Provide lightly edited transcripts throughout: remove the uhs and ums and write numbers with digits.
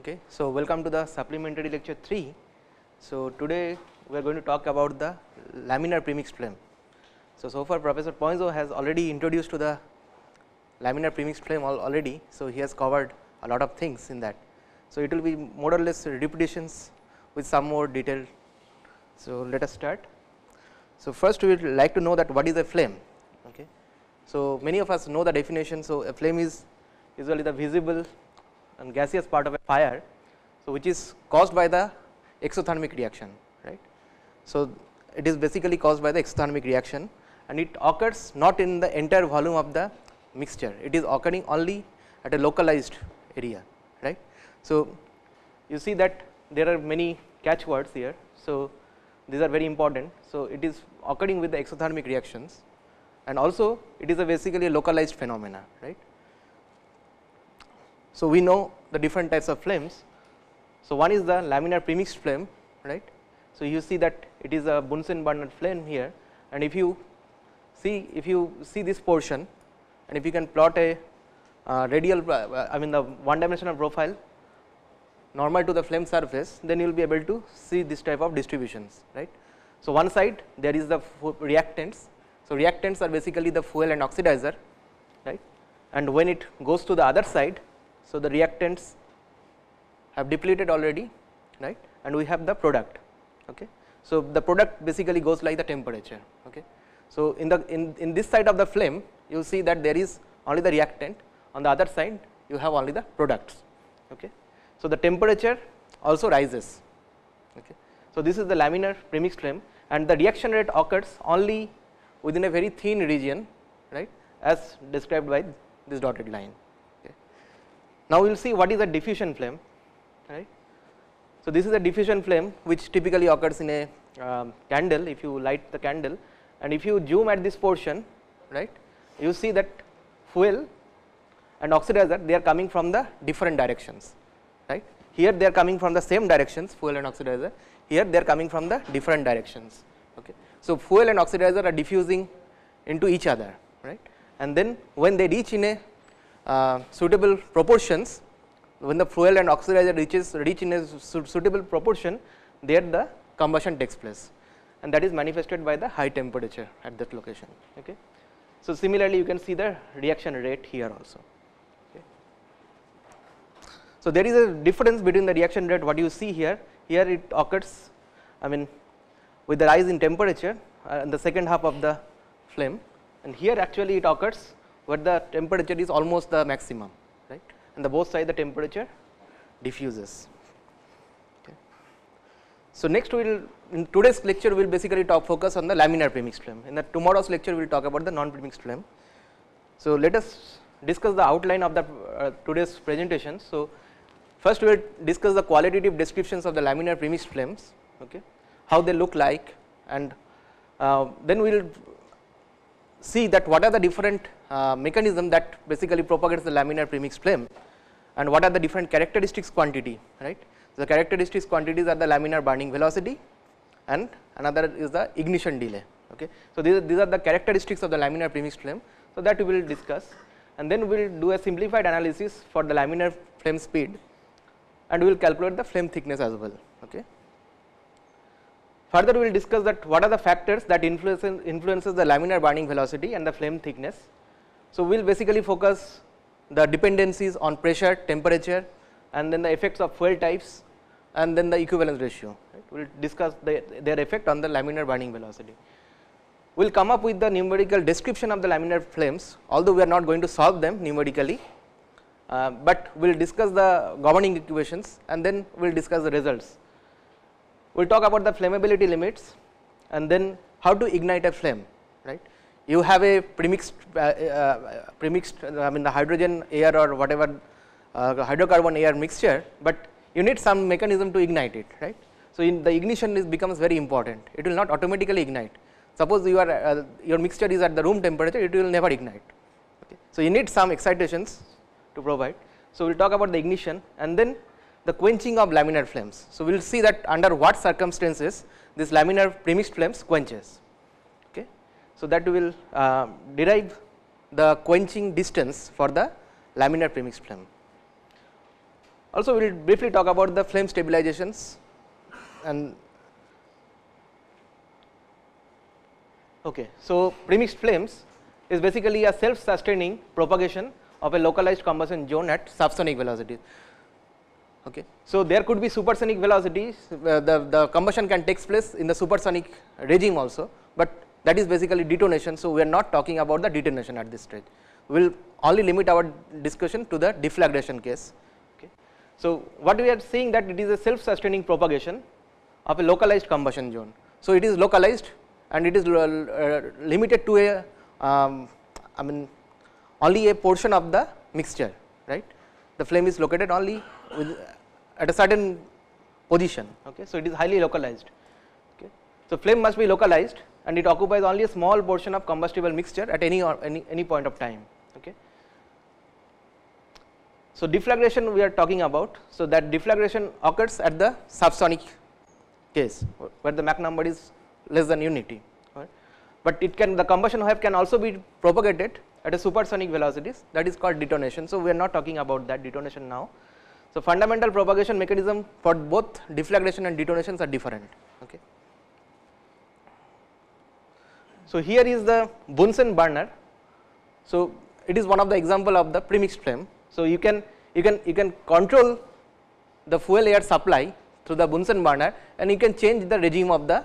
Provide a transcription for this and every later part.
Okay, so welcome to the supplementary lecture 3. So today we are going to talk about the laminar premixed flame. So far Professor Poinzo has already introduced to the laminar premixed flame already. So he has covered a lot of things in that. So it will be more or less repetitions with some more detail. So let us start. So first we would like to know that what is a flame. Okay, so many of us know the definition. So a flame is usually the visible and gaseous part of a fire, so which is caused by the exothermic reaction, right. So it is basically caused by the exothermic reaction, and it occurs not in the entire volume of the mixture, it is occurring only at a localized area, right. So you see that there are many catchwords here, so these are very important. So it is occurring with the exothermic reactions, and also it is a basically a localized phenomena, right. So we know the different types of flames. So one is the laminar premixed flame, right. So you see that it is a Bunsen-Burnett flame here, and if you see this portion, and if you can plot a radial, I mean the one dimensional profile normal to the flame surface, then you will be able to see this type of distributions, right. So one side there is the reactants. So reactants are basically the fuel and oxidizer, right, and when it goes to the other side, so the reactants have depleted already, right, and we have the product. Okay. So the product basically goes like the temperature. Okay. So in this side of the flame, you see that there is only the reactant, on the other side you have only the products. Okay. So the temperature also rises. Okay. So this is the laminar premixed flame, and the reaction rate occurs only within a very thin region, right, as described by this dotted line. Now we will see what is a diffusion flame, right. So this is a diffusion flame which typically occurs in a candle. If you light the candle and if you zoom at this portion, right, you see that fuel and oxidizer, they are coming from the different directions, right. Here they are coming from the same directions, fuel and oxidizer, here they are coming from the different directions. Okay. So fuel and oxidizer are diffusing into each other, right, and then when they reach in a suitable proportions, when the fuel and oxidizer reach in a suitable proportion, there the combustion takes place, and that is manifested by the high temperature at that location. Okay. So similarly you can see the reaction rate here also. Okay. So there is a difference between the reaction rate what you see here. Here it occurs, I mean with the rise in temperature in the second half of the flame, and here actually it occurs where the temperature is almost the maximum, right, and the both side the temperature diffuses. Okay. So next we will, in today's lecture we will basically focus on the laminar premixed flame. In the tomorrow's lecture we will talk about the non-premixed flame. So let us discuss the outline of the today's presentation. So first we will discuss the qualitative descriptions of the laminar premixed flames, okay, how they look like, and then we will see that what are the different mechanism that basically propagates the laminar premixed flame, and what are the different characteristics quantity, right. The characteristics quantities are the laminar burning velocity, and another is the ignition delay. Okay. So these are the characteristics of the laminar premixed flame. So that we will discuss, and then we will do a simplified analysis for the laminar flame speed, and we will calculate the flame thickness as well. Okay. Further we will discuss that what are the factors that influences the laminar burning velocity and the flame thickness. So we will basically focus the dependencies on pressure, temperature, and then the effects of fuel types, and then the equivalence ratio. Right. We will discuss their effect on the laminar burning velocity. We will come up with the numerical description of the laminar flames, although we are not going to solve them numerically, but we will discuss the governing equations, and then we will discuss the results. We will talk about the flammability limits, and then how to ignite a flame, right. You have a premixed, I mean the hydrogen air or whatever hydrocarbon-air mixture, but you need some mechanism to ignite it, right. So in the ignition becomes very important. It will not automatically ignite. Suppose you are your mixture is at the room temperature, it will never ignite. Okay. So you need some excitations to provide. So we will talk about the ignition, and then the quenching of laminar flames. So we will see that under what circumstances this laminar premixed flames quenches. Okay. So that we will derive the quenching distance for the laminar premixed flame. Also we will briefly talk about the flame stabilizations and okay. So premixed flames is basically a self-sustaining propagation of a localized combustion zone at subsonic velocities. Okay. So there could be supersonic velocities, the combustion can take place in the supersonic regime also, but that is basically detonation. So we are not talking about the detonation at this stage. We will only limit our discussion to the deflagration case. Okay. So what we are saying that it is a self-sustaining propagation of a localized combustion zone. So it is localized and it is limited to a I mean only a portion of the mixture, right. The flame is located only at a certain position. Okay. So it is highly localized. Okay. So flame must be localized and it occupies only a small portion of combustible mixture at any point of time. Okay. So deflagration we are talking about. So that deflagration occurs at the subsonic case where the Mach number is less than unity. Right. But it can, the combustion wave can also be propagated at a supersonic velocities, that is called detonation. So we are not talking about that detonation now. So fundamental propagation mechanism for both deflagration and detonations are different. Okay. So here is the Bunsen burner. So it is one of the example of the premixed flame. So you can control the fuel air supply through the Bunsen burner and you can change the regime of the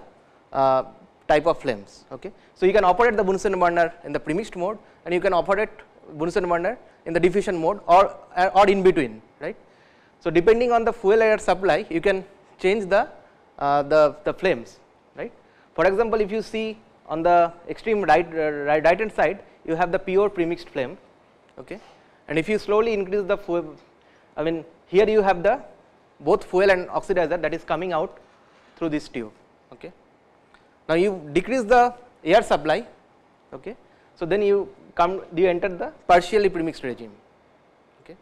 type of flames. Okay. So you can operate the Bunsen burner in the premixed mode and you can operate Bunsen burner in the diffusion mode or in between, right. So depending on the fuel air supply you can change the flames, right. For example, if you see on the extreme right hand side you have the pure premixed flame. Okay. And if you slowly increase the fuel, I mean here you have the both fuel and oxidizer that is coming out through this tube. Okay. Now you decrease the air supply. Okay. So then you enter the partially premixed regime. Okay.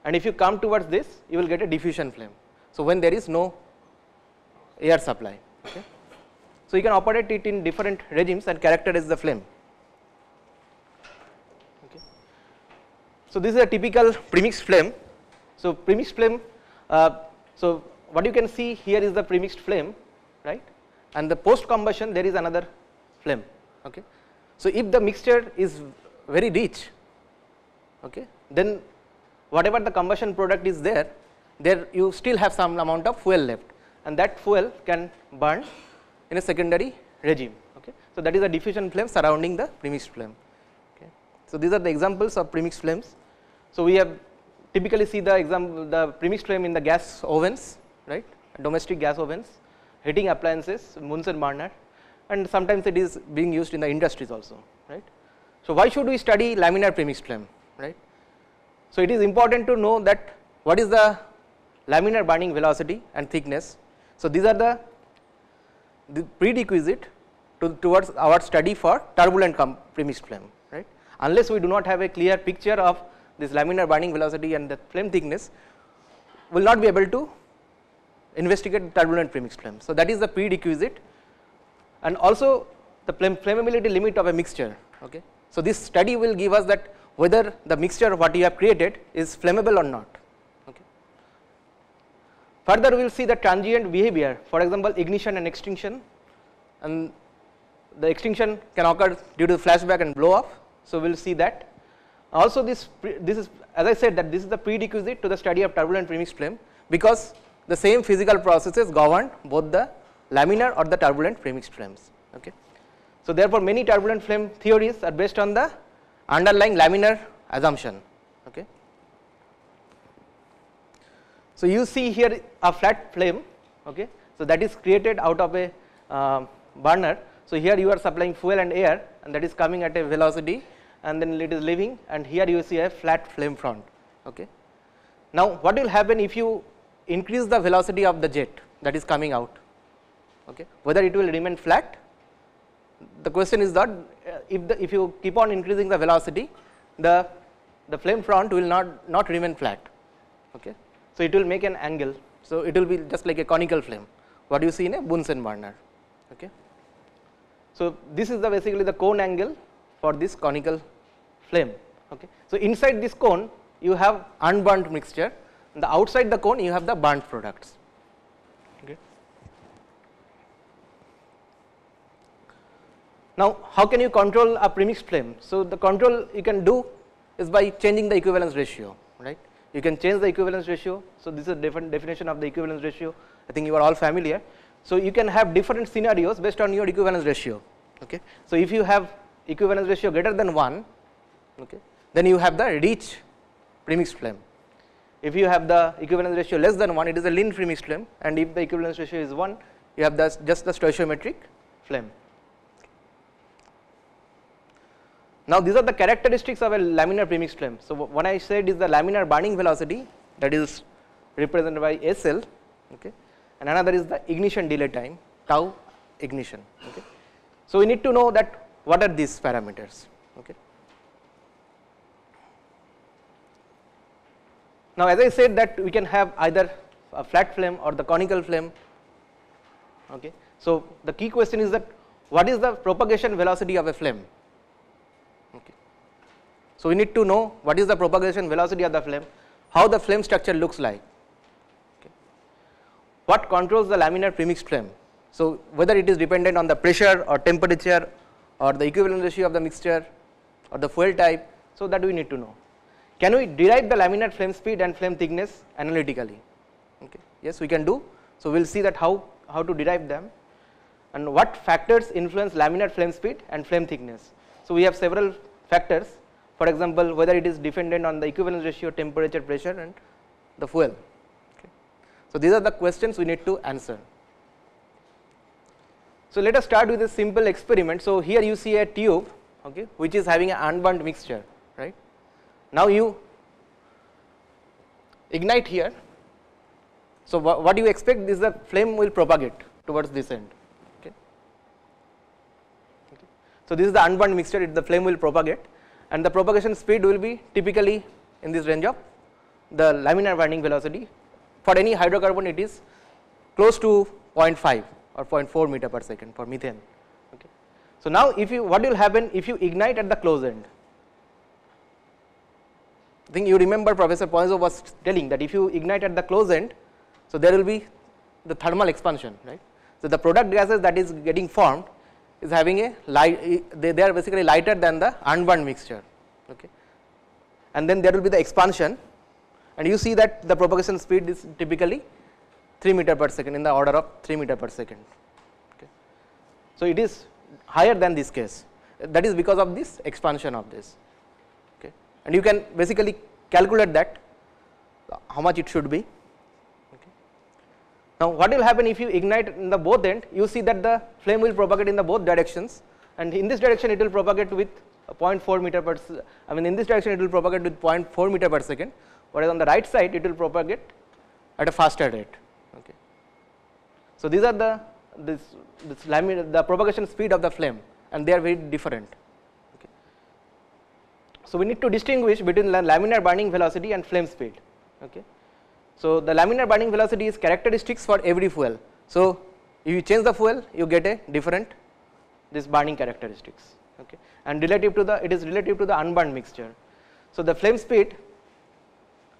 And if you come towards this you will get a diffusion flame. So when there is no air supply. Okay. So you can operate it in different regimes and characterize the flame. Okay. So this is a typical premixed flame. So premixed flame, so what you can see here is the premixed flame, right, and the post combustion there is another flame. Okay. So if the mixture is very rich, okay, then whatever the combustion product is there you still have some amount of fuel left and that fuel can burn in a secondary regime. Okay. So that is a diffusion flame surrounding the premixed flame. Okay. So these are the examples of premixed flames. So we have typically see the premixed flame in the gas ovens, right, domestic gas ovens, heating appliances, Bunsen burner, and sometimes it is being used in the industries also, right. So why should we study laminar premixed flame, right. So it is important to know that what is the laminar burning velocity and thickness. So these are the prerequisite towards our study for turbulent premixed flame, right. Unless we do not have a clear picture of this laminar burning velocity and the flame thickness, we will not be able to investigate turbulent premixed flame. So that is the prerequisite, and also the flammability limit of a mixture. Okay. So this study will give us that whether the mixture what you have created is flammable or not. Okay. Further we will see the transient behavior, for example ignition and extinction, and the extinction can occur due to flashback and blow off. So we will see that. Also this is, as I said, that this is the prerequisite to the study of turbulent premixed flame, because the same physical processes govern both the laminar or the turbulent premixed flames. Okay. So therefore many turbulent flame theories are based on the underlying laminar assumption. Okay. So you see here a flat flame. Okay. So that is created out of a burner. So here you are supplying fuel and air, and that is coming at a velocity, and then it is leaving, and here you see a flat flame front. Okay. Now what will happen if you increase the velocity of the jet that is coming out? Okay. Whether it will remain flat? The question is that if you keep on increasing the velocity, the flame front will not remain flat. Okay. So it will make an angle. So it will be just like a conical flame, what you see in a Bunsen burner. Okay. So this is basically the cone angle for this conical flame. Okay. So inside this cone you have unburnt mixture. and the outside the cone you have the burnt products. Okay. Now, how can you control a premixed flame? So, the control you can do is by changing the equivalence ratio, right. You can change the equivalence ratio. So, this is a different definition of the equivalence ratio, I think you are all familiar. So, you can have different scenarios based on your equivalence ratio. Okay. So, if you have equivalence ratio greater than 1, okay, then you have the rich premixed flame. If you have the equivalence ratio less than 1, it is a lean premixed flame, and if the equivalence ratio is 1, you have just the stoichiometric flame. Now, these are the characteristics of a laminar premixed flame. So, what I said is the laminar burning velocity, that is represented by SL, okay, and another is the ignition delay time, tau ignition. Okay. So, we need to know that what are these parameters. Okay. Now, as I said that we can have either a flat flame or the conical flame. Okay. So, the key question is that what is the propagation velocity of a flame. Okay. So, we need to know what is the propagation velocity of the flame, how the flame structure looks like, okay. What controls the laminar premixed flame. So, whether it is dependent on the pressure or temperature or the equivalent ratio of the mixture or the fuel type, so that we need to know. Can we derive the laminar flame speed and flame thickness analytically? Okay. Yes, we can do. So, we will see that how to derive them and what factors influence laminar flame speed and flame thickness. So, we have several factors, for example, whether it is dependent on the equivalence ratio, temperature, pressure and the fuel. Okay. So, these are the questions we need to answer. So, let us start with a simple experiment. So, here you see a tube, okay, which is having an unburnt mixture, right. Now, you ignite here. So, what you expect is the flame will propagate towards this end. Okay. Okay. So, this is the unburnt mixture, the flame will propagate, and the propagation speed will be typically in this range of the laminar burning velocity. For any hydrocarbon, it is close to 0.5 or 0.4 meter per second for methane. Okay. So, now what will happen if you ignite at the close end? I think you remember Professor Poinzo was telling that if you ignite at the close end, so there will be the thermal expansion, right. So, the product gases that is getting formed is having a light, they are basically lighter than the unburnt mixture, okay. And then there will be the expansion, and you see that the propagation speed is typically 3 meter per second, in the order of 3 meter per second. Okay. So, it is higher than this case, that is because of this expansion of this, okay. And you can basically calculate that how much it should be. Okay. Now, what will happen if you ignite in the both end? You see that the flame will propagate in the both directions, and in this direction it will propagate with 0.4 meter per I mean in this direction it will propagate with 0.4 meter per second, whereas on the right side it will propagate at a faster rate. Okay. So, these are the propagation speed of the flame, and they are very different. Okay. So, we need to distinguish between the laminar burning velocity and flame speed. Okay. So, the laminar burning velocity is characteristics for every fuel. So, if you change the fuel, you get a different this burning characteristics, okay, and relative to it is relative to the unburnt mixture. So, the flame speed,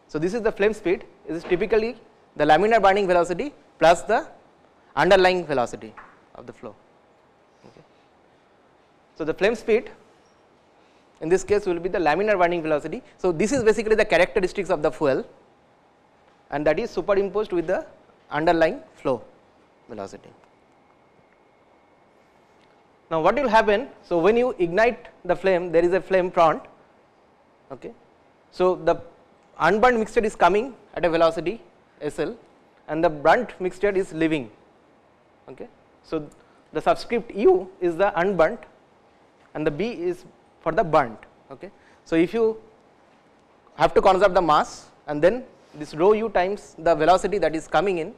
so this is the flame speed, is typically the laminar burning velocity plus the underlying velocity of the flow. Okay. So, the flame speed in this case will be the laminar burning velocity. So, this is basically the characteristics of the fuel, and that is superimposed with the underlying flow velocity. Now, what will happen? So, when you ignite the flame, there is a flame front. Okay. So, the unburnt mixture is coming at a velocity SL, and the burnt mixture is leaving. Okay. So, the subscript U is the unburnt, and the B is for the burnt. Okay. So, if you have to conserve the mass, and then this rho U times the velocity that is coming in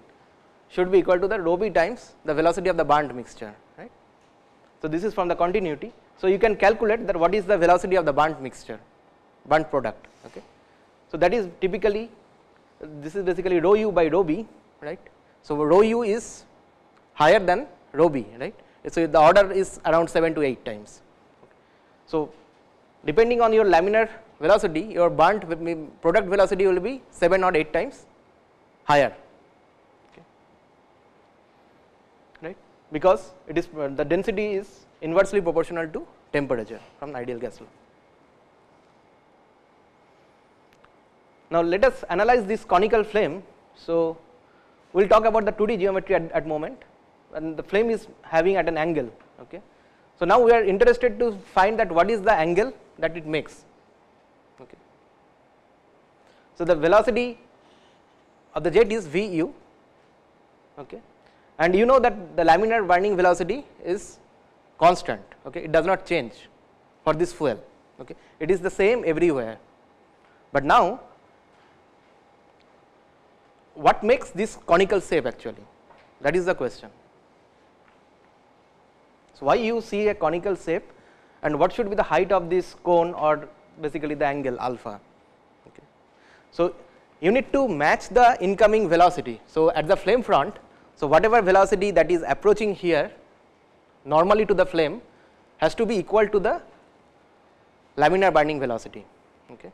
should be equal to the rho B times the velocity of the burnt mixture, right. So, this is from the continuity. So, you can calculate that what is the velocity of the burnt mixture, burnt product. Okay. So, that is typically, this is basically rho U by rho B, right. So, rho U is higher than rho B, right. So, the order is around 7 to 8 times. Okay. So, depending on your laminar velocity, your burnt product velocity will be 7 or 8 times higher, okay, right, because it is the density is inversely proportional to temperature from the ideal gas law. Now, let us analyze this conical flame. So, we will talk about the 2D geometry at moment, and the flame is having at an angle. Okay. So, now we are interested to find that what is the angle that it makes. Okay. So, the velocity of the jet is Vu, okay, and you know that the laminar burning velocity is constant, okay, it does not change for this fuel, okay, it is the same everywhere. But now, what makes this conical shape actually? That is the question. So, why you see a conical shape, and what should be the height of this cone, or basically the angle alpha? Okay. So, you need to match the incoming velocity. So, at the flame front, so whatever velocity that is approaching here normally to the flame has to be equal to the laminar burning velocity. Okay.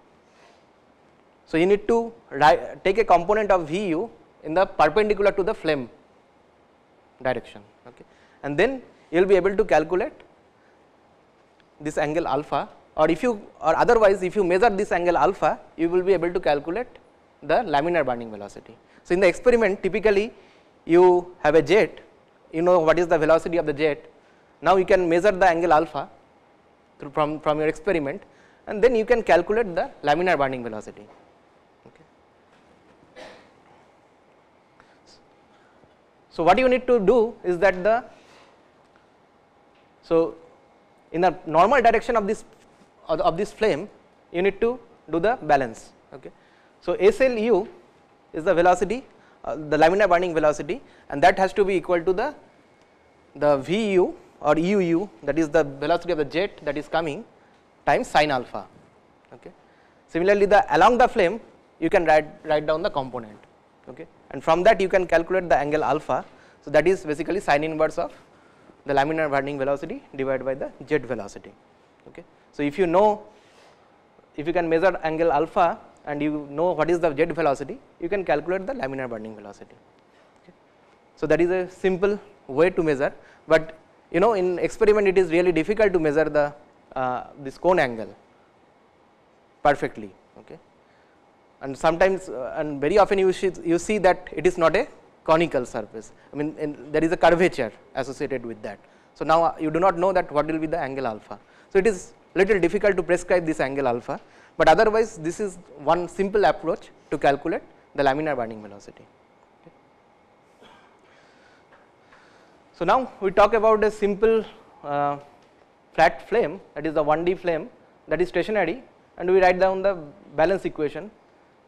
So, you need to take a component of Vu in the perpendicular to the flame direction, okay, and then you will be able to calculate this angle alpha, or otherwise if you measure this angle alpha, you will be able to calculate the laminar burning velocity. So, in the experiment, typically you have a jet, you know what is the velocity of the jet. Now, you can measure the angle alpha from your experiment, and then you can calculate the laminar burning velocity. Okay. So, what you need to do is that in the normal direction of this flame, you need to do the balance. Okay. So, SLU is the velocity, the laminar burning velocity, and that has to be equal to the Vu or UU, that is the velocity of the jet that is coming, times sin alpha. Okay. Similarly, along the flame you can write down the component, okay, and from that you can calculate the angle alpha. So, that is basically sin inverse of the laminar burning velocity divided by the jet velocity. Okay. So, if you can measure angle alpha and you know what is the jet velocity, you can calculate the laminar burning velocity. Okay. So, that is a simple way to measure, but you know in experiment it is really difficult to measure this cone angle perfectly. Okay. And sometimes and very often you see that it is not a conical surface, I mean there is a curvature associated with that. So, now you do not know that what will be the angle alpha. So, it is little difficult to prescribe this angle alpha, but otherwise this is one simple approach to calculate the laminar burning velocity. Okay. So, now we talk about a simple flat flame, that is the 1D flame that is stationary, and we write down the balance equation.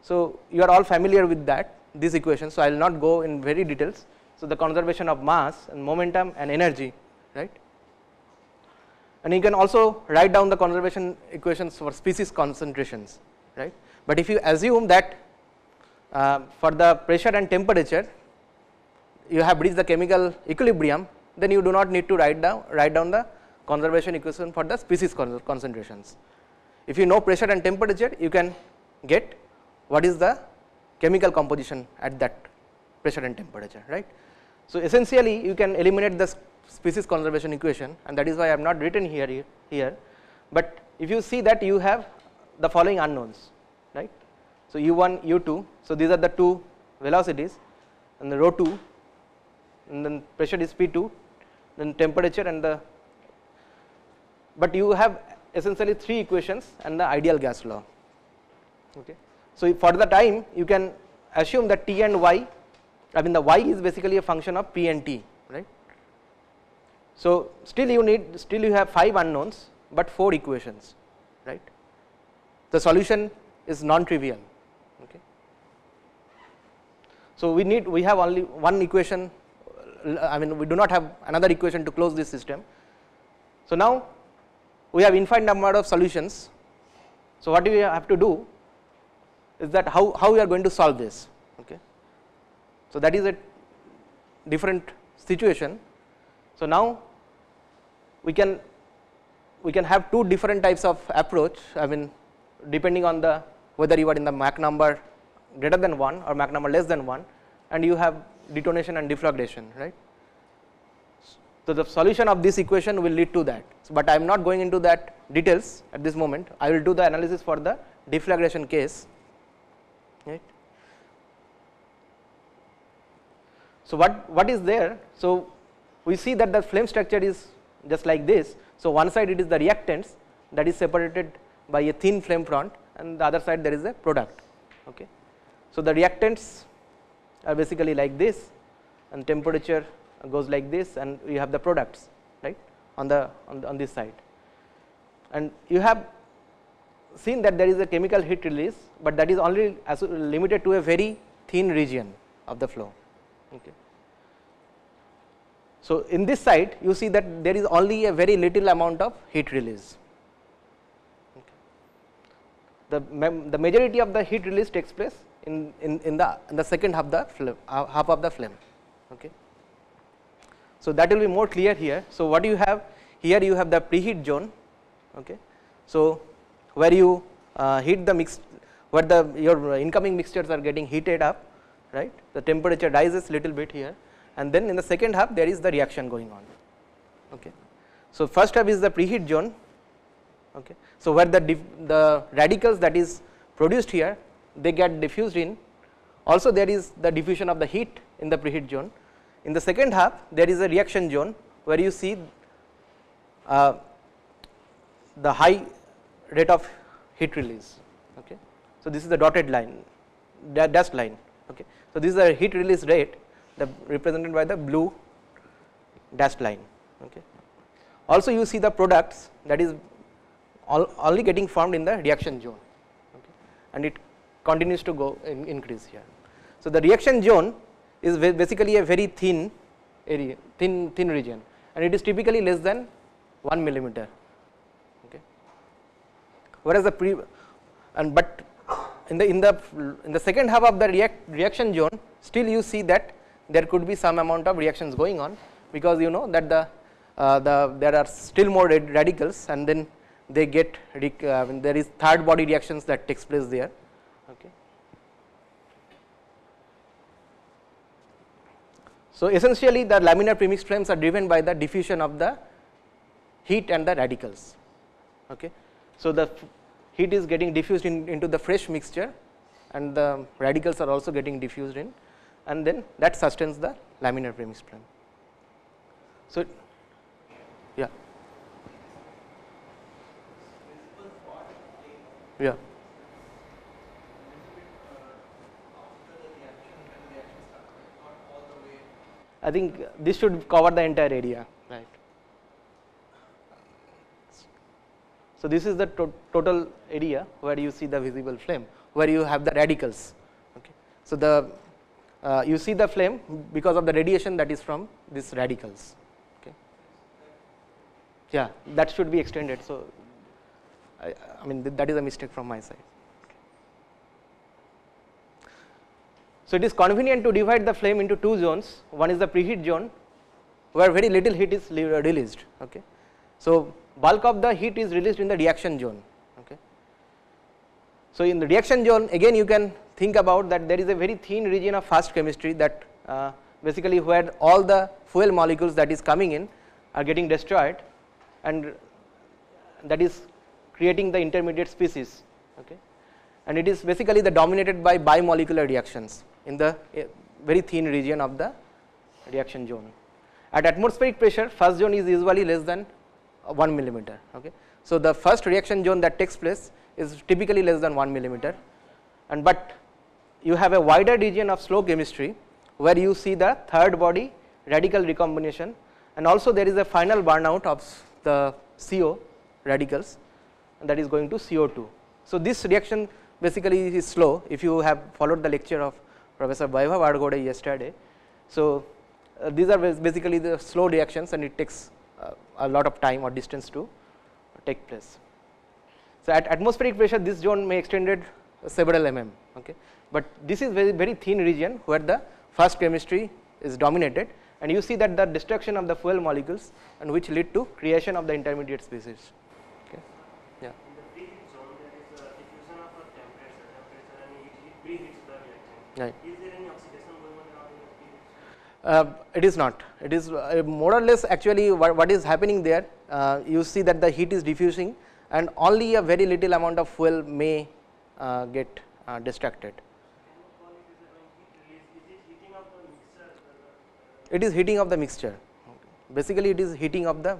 So, you are all familiar with this equation, so I will not go in very details. So, the conservation of mass and momentum and energy, right, and you can also write down the conservation equations for species concentrations, right. But if you assume that for the pressure and temperature you have reached the chemical equilibrium, then you do not need to write down the conservation equation for the species concentrations. If you know pressure and temperature, you can get what is the chemical composition at that pressure and temperature, right. So, essentially you can eliminate the species conservation equation, and that is why I have not written here, but if you see that you have the following unknowns, right. So, u1, u2, so these are the two velocities, and the rho 2, and then pressure is P2, then temperature and but you have essentially 3 equations and the ideal gas law. Okay. So, for the time you can assume that T and Y, I mean the Y is basically a function of P and T, right. So, still you have 5 unknowns, but 4 equations, right. The solution is non-trivial. Okay. So, we have only one equation, I mean we do not have another equation to close this system. So, now we have infinite number of solutions. So, what we have to do is that how we are going to solve this. Okay. So, that is a different situation. So, now we can we can have two different types of approach, I mean depending on the whether you are in the Mach number greater than 1 or Mach number less than 1, and you have detonation and deflagration, right. So, the solution of this equation will lead to that, but I am not going into that details at this moment. I will do the analysis for the deflagration case, right. So, what is there? So, we see that the flame structure is just like this. So, one side it is the reactants that is separated by a thin flame front, and the other side there is a product. Okay. So, the reactants are basically like this, and temperature goes like this, and you have the products, right, on this side. And you have seen that there is a chemical heat release, but that is only limited to a very thin region of the flow. Okay. So, in this side you see that there is only a very little amount of heat release. Okay. The majority of the heat release takes place in the second half of the flame. Okay. So, that will be more clear here. So, what you have here, you have the preheat zone. Okay. So, where you heat the mix, where your incoming mixtures are getting heated up, right, the temperature rises little bit here, and then in the second half there is the reaction going on. Okay. So, first half is the preheat zone. Okay. So, where the radicals that is produced here, they get diffused in, also there is the diffusion of the heat in the preheat zone. In the second half there is a reaction zone where you see the high rate of heat release. Okay. So, this is the dotted line, dashed line. Okay. So, this is the heat release rate represented by the blue dashed line. Okay. Also you see the products that is only getting formed in the reaction zone, okay, and it continues to go increase here. So, the reaction zone is basically a very thin area, thin region, and it is typically less than 1 millimeter. Okay. Whereas the but in the second half of the reaction zone, still you see that there could be some amount of reactions going on, because you know that there are still more radicals, and then they get there is third body reactions that takes place there. Okay. So, essentially the laminar premixed flames are driven by the diffusion of the heat and the radicals. Okay. So, the heat is getting diffused into the fresh mixture, and the radicals are also getting diffused in, and then that sustains the laminar premixed flame. So, yeah. Yeah. I think this should cover the entire area, right. So, this is the total area where you see the visible flame, where you have the radicals. Okay. So, you see the flame because of the radiation that is from these radicals. Okay. Yeah, that should be extended. So, I mean that is a mistake from my side. Okay. So, it is convenient to divide the flame into two zones. One is the preheat zone, where very little heat is released. Okay. So, bulk of the heat is released in the reaction zone. Okay. So, in the reaction zone again you can think about that there is a very thin region of fast chemistry that basically where all the fuel molecules that is coming in are getting destroyed, and that is creating the intermediate species. Okay. And it is basically dominated by bimolecular reactions in the very thin region of the reaction zone. At atmospheric pressure, first zone is usually less than 1 millimeter. Okay. So, the first reaction zone that takes place is typically less than 1 millimeter, and but you have a wider region of slow chemistry where you see the third body radical recombination, and also there is a final burnout of the CO radicals, and that is going to CO2. So, this reaction basically is slow. If you have followed the lecture of Professor Vaibhav Argode yesterday, so these are basically the slow reactions, and it takes a lot of time or distance to take place. So, at atmospheric pressure this zone may extended several mm. Okay. But this is very thin region where the fast chemistry is dominated, and you see that the destruction of the fuel molecules, and which lead to creation of the intermediate species. Yeah. In the preheat zone, there is a diffusion of a temperature and it preheats the reactant. Right. Is there any oxidation going on around the preheat? It is not. It is more or less actually what is happening there. You see that the heat is diffusing and only a very little amount of fuel may get distracted. Can you call it as a heat release? Is it heating of the mixture? It is heating of the mixture. Basically, it is heating of the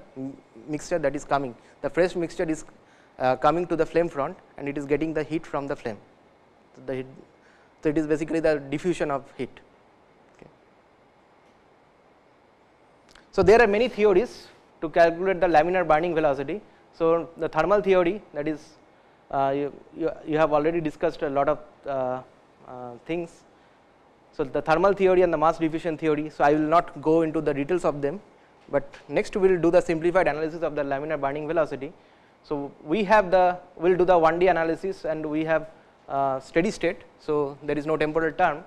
mixture that is coming. The fresh mixture is coming to the flame front and it is getting the heat from the flame. So it is basically the diffusion of heat. Okay. So there are many theories to calculate the laminar burning velocity. So the thermal theory, that is you have already discussed a lot of things. So the thermal theory and the mass diffusion theory. So I will not go into the details of them, but next we will do the simplified analysis of the laminar burning velocity. So we have will do the 1D analysis and we have steady state. So there is no temporal term.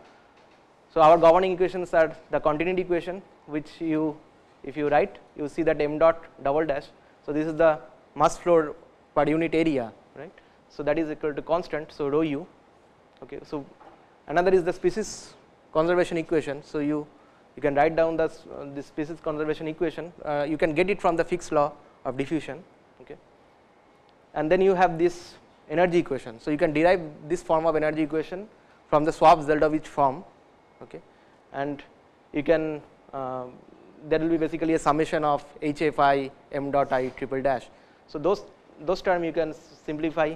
So our governing equations are the continuity equation, which if you write, you see that m dot double dash. So this is the mass flow per unit area, right? So that is equal to constant. So rho u. Okay. So another is the species conservation equation. So you can write down this species conservation equation. You can get it from the Fick's law of diffusion. Okay. And then you have this energy equation. So you can derive this form of energy equation from the Schwab-Zeldovich form. Okay. And you can there will be basically a summation of HFI m dot I triple dash. So those terms you can simplify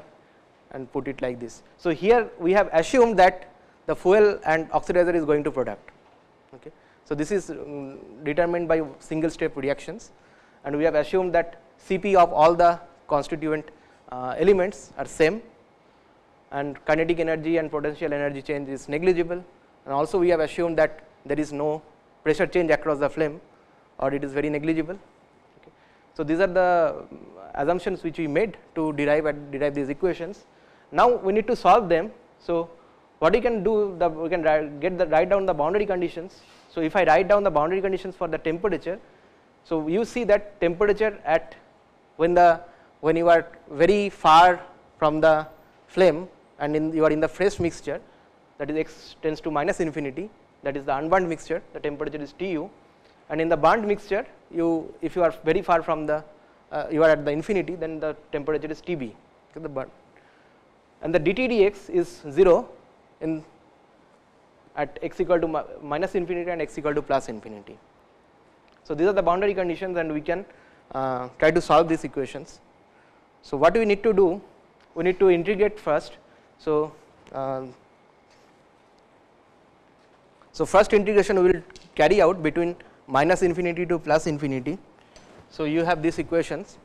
and put it like this. So here we have assumed that the fuel and oxidizer is going to product. Okay. So this is determined by single step reactions, and we have assumed that Cp of all the constituent elements are same, and kinetic energy and potential energy change is negligible, and also we have assumed that there is no pressure change across the flame, or it is very negligible. Okay. So these are the assumptions which we made to derive these equations. Now we need to solve them. So what we can do, we can write down the boundary conditions. So if I write down the boundary conditions for the temperature, so you see that temperature at when you are very far from the flame and you are in the fresh mixture, that is x tends to minus infinity, that is the unburnt mixture, the temperature is Tu, and in the burnt mixture, if you are very far from you are at the infinity, then the temperature is Tb, okay, the burnt, and the dt dx is 0 at x equal to minus infinity and x equal to plus infinity. So these are the boundary conditions, and we can try to solve these equations. So what we need to do, we need to integrate first. So first integration we will carry out between minus infinity to plus infinity. So you have these equations.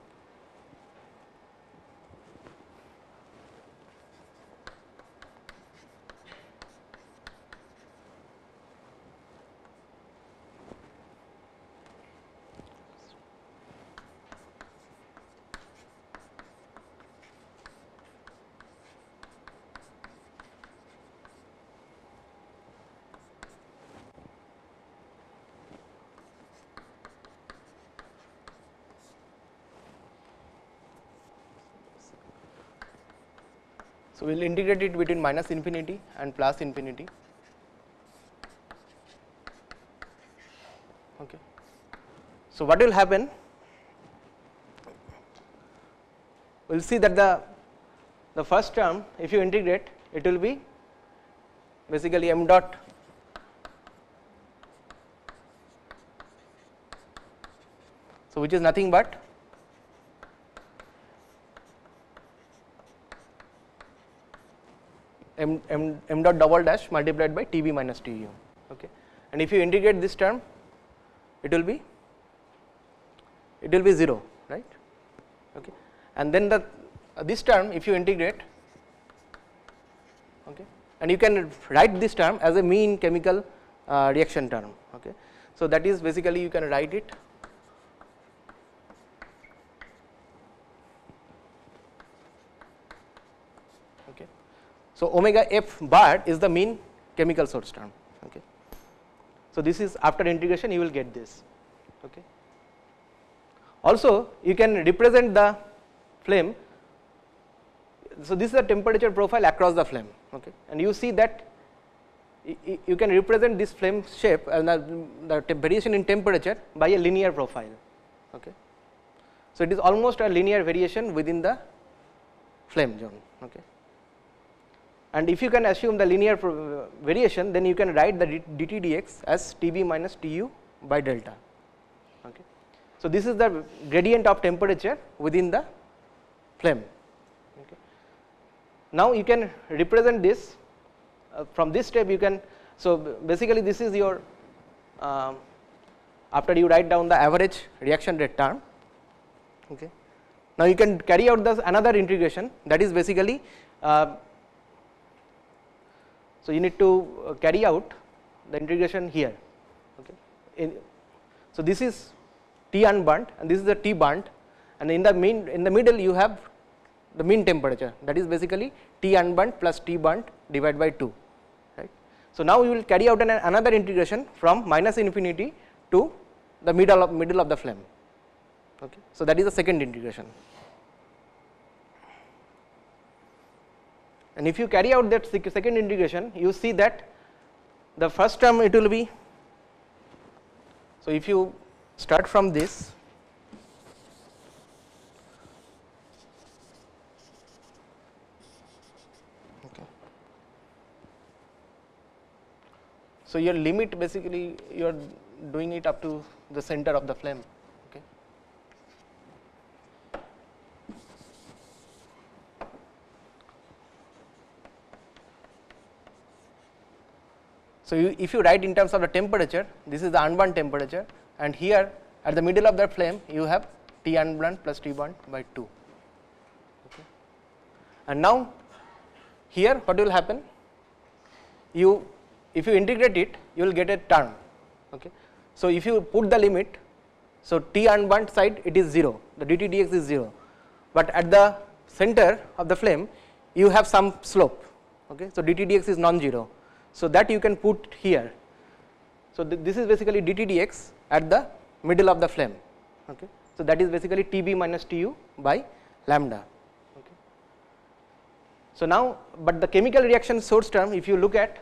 So we will integrate it between minus infinity and plus infinity. Okay. So what will happen? We will see that the first term, if you integrate, it will be basically m dot so which is nothing but m dot double dash multiplied by Tb minus Tu. Okay. And if you integrate this term, it will be 0, right? Okay. And then this term, if you integrate, okay, and you can write this term as a mean chemical reaction term. Okay. So that is basically you can write it okay. So omega f bar is the mean chemical source term. Okay. So this is after integration you will get this. Okay. Also you can represent the flame so this is the temperature profile across the flame, okay, and you see that you can represent this flame shape and the variation in temperature by a linear profile, okay. So it is almost a linear variation within the flame zone, okay. And if you can assume the linear variation, then you can write the dt dx as Tb minus Tu by delta, okay. So this is the gradient of temperature within the flame, okay. Now you can represent this from this step. You can, so basically this is your after you write down the average reaction rate term, okay. Now you can carry out this another integration, that is basically so you need to carry out the integration here, okay. So this is T unburnt and this is the T burnt, and in the middle you have the mean temperature, that is basically T unburnt plus T burnt divided by 2, right. So now you will carry out another integration from minus infinity to the middle of the flame, okay. So that is the second integration, and if you carry out that second integration, you see that the first term it will be, so if you start from this, okay. So your limit basically you are doing it up to the center of the flame, okay. So if you write in terms of the temperature, this is the unburnt temperature, and here at the middle of the flame you have T unburnt plus T burnt by 2, okay. And now here what will happen, if you integrate it, you will get a term, okay. So if you put the limit, so T unburnt side it is 0, the dt dx is 0, but at the center of the flame you have some slope, okay. So dt dx is non-zero, so that you can put here. So this is basically dt dx at the middle of the flame, okay. So that is basically Tb minus Tu by lambda, okay. So now, but the chemical reaction source term, if you look at,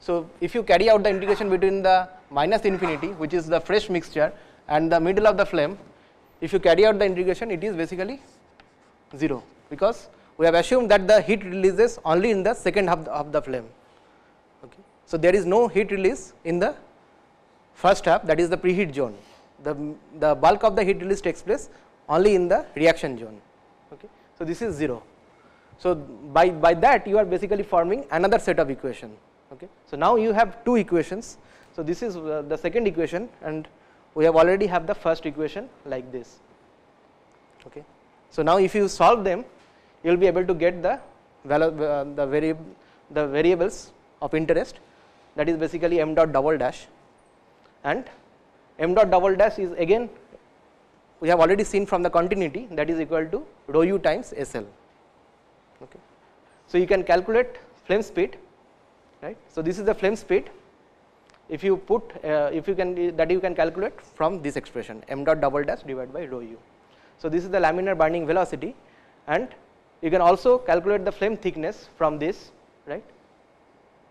so if you carry out the integration between the minus infinity, which is the fresh mixture, and the middle of the flame, if you carry out the integration, it is basically 0, because we have assumed that the heat releases only in the second half of the flame, okay. So there is no heat release in the first half, that is the preheat zone. The bulk of the heat release takes place only in the reaction zone, okay. So this is 0. So by that you are basically forming another set of equation, okay. So now you have two equations. So this is the second equation, and we have already have the first equation like this, okay. So now if you solve them, you will be able to get the variables of interest, that is basically m dot double dash, and m dot double dash is again we have already seen from the continuity, that is equal to rho u times SL, okay. So you can calculate flame speed, right. So this is the flame speed, if you put if you can that you can calculate from this expression m dot double dash divided by rho u. So this is the laminar burning velocity, and you can also calculate the flame thickness from this, right.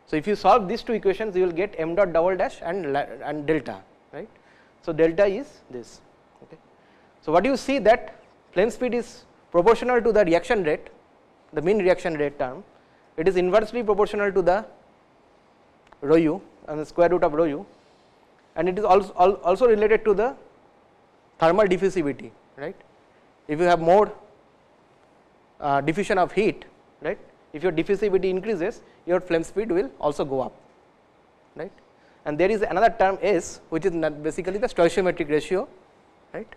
So if you solve these two equations, you will get m dot double dash and delta, right. So delta is this, okay. So what you see that flame speed is proportional to the reaction rate, the mean reaction rate term, it is inversely proportional to the rho u and the square root of rho u, and it is also related to the thermal diffusivity, right. If you have more diffusion of heat, right, if your diffusivity increases, your flame speed will also go up, right. And there is another term S, which is basically the stoichiometric ratio, right.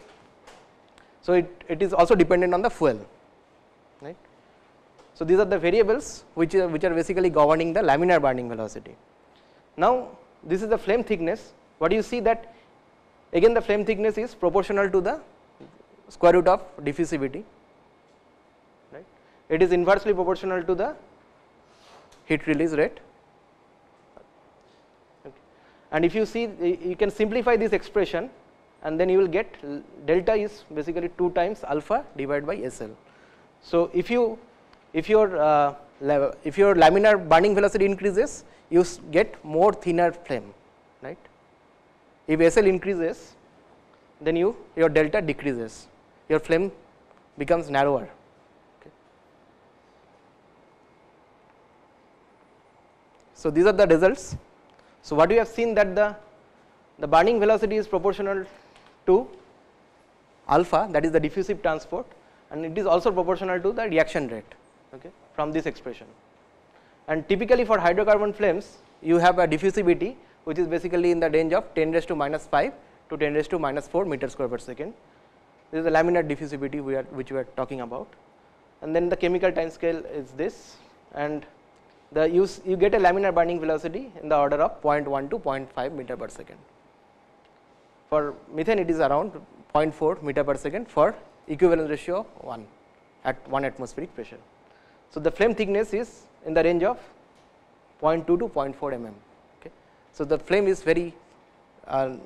So it is also dependent on the fuel, right. So these are the variables which are basically governing the laminar burning velocity. Now this is the flame thickness. What you see that again the flame thickness is proportional to the square root of diffusivity, right. It is inversely proportional to the heat release rate, okay. And if you see, you can simplify this expression, and then you will get delta is basically 2 times alpha divided by SL. So if you if your laminar burning velocity increases, you get more thinner flame, right. If SL increases, then your delta decreases, your flame becomes narrower. Okay. So these are the results. So what we have seen that the burning velocity is proportional to alpha, that is the diffusive transport, and it is also proportional to the reaction rate, okay, from this expression. And typically for hydrocarbon flames, you have a diffusivity which is basically in the range of 10 raised to minus 5 to 10 raised to minus 4 meters square per second. This is the laminar diffusivity which we are talking about. And then the chemical time scale is this, and you get a laminar burning velocity in the order of 0.1 to 0.5 meter per second. For methane, it is around 0.4 meter per second for equivalence ratio of 1 at 1 atmospheric pressure. So the flame thickness is in the range of 0.2 to 0.4 mm. Okay. So the flame is very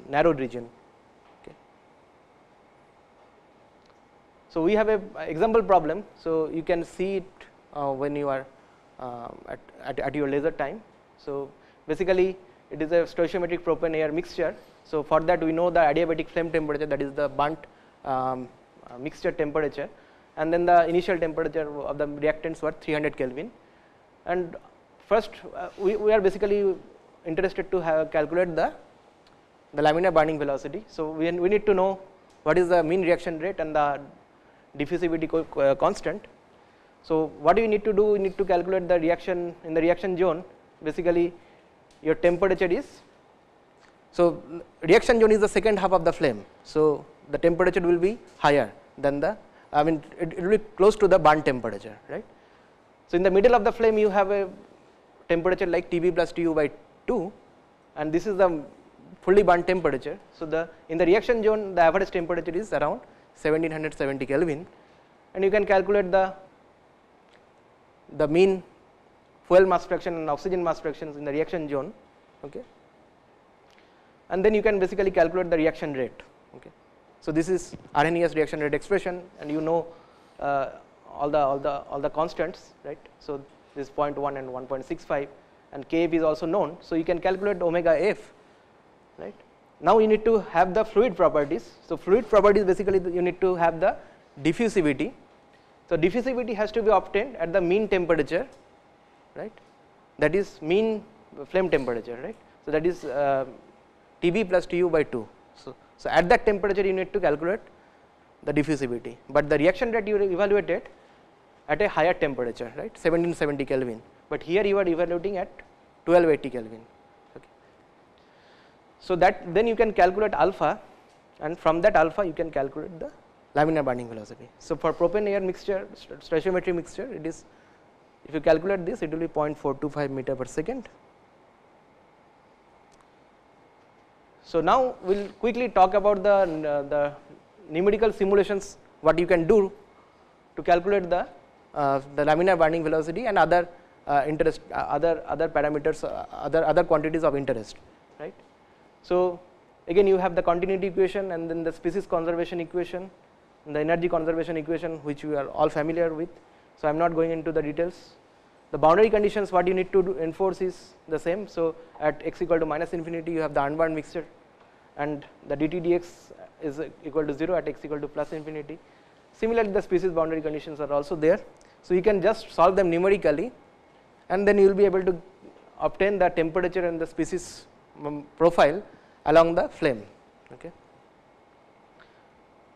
narrow region. Okay. So we have a example problem. So you can see it when you are at your leisure time. So basically, it is a stoichiometric propane-air mixture. So for that, we know the adiabatic flame temperature, that is the burnt mixture temperature, and then the initial temperature of the reactants were 300 Kelvin. And first, we are basically interested to calculate the laminar burning velocity. So we need to know what is the mean reaction rate and the diffusivity constant. So what do you need to do? We need to calculate the reaction in the reaction zone. Basically, your temperature is, so reaction zone is the second half of the flame. So the temperature will be higher than the, it will be close to the burn temperature, right. So in the middle of the flame, you have a temperature like Tb plus Tu by 2, and this is the fully burnt temperature. So in the reaction zone, the average temperature is around 1770 Kelvin, and you can calculate the mean fuel mass fraction and oxygen mass fractions in the reaction zone, okay. And then you can basically calculate the reaction rate, okay. So this is Arrhenius reaction rate expression, and you know all the constants, right. So this is 0.1 and 1.65, and Kf is also known. So you can calculate omega f, right. Now you need to have the fluid properties. So fluid properties, basically you need to have the diffusivity. So diffusivity has to be obtained at the mean temperature, right, that is mean flame temperature, right. So that is Tb plus Tu by 2. So at that temperature you need to calculate the diffusivity, but the reaction rate you evaluated at a higher temperature, right, 1770 Kelvin, but here you are evaluating at 1280 Kelvin. Okay. So that then you can calculate alpha, and from that alpha you can calculate the laminar burning velocity. So for propane-air mixture, stoichiometric mixture, it is, if you calculate this, it will be 0.425 meter per second. So now we will quickly talk about the numerical simulations, what you can do to calculate the laminar burning velocity and other other parameters, other quantities of interest, right. So again you have the continuity equation, and then the species conservation equation, and the energy conservation equation, which we are all familiar with. So I am not going into the details. The boundary conditions, what you need to enforce is the same. So at x equal to minus infinity, you have the unbound mixture, and the dt dx is equal to 0 at x equal to plus infinity. Similarly, the species boundary conditions are also there. So you can just solve them numerically, and then you will be able to obtain the temperature and the species profile along the flame, okay.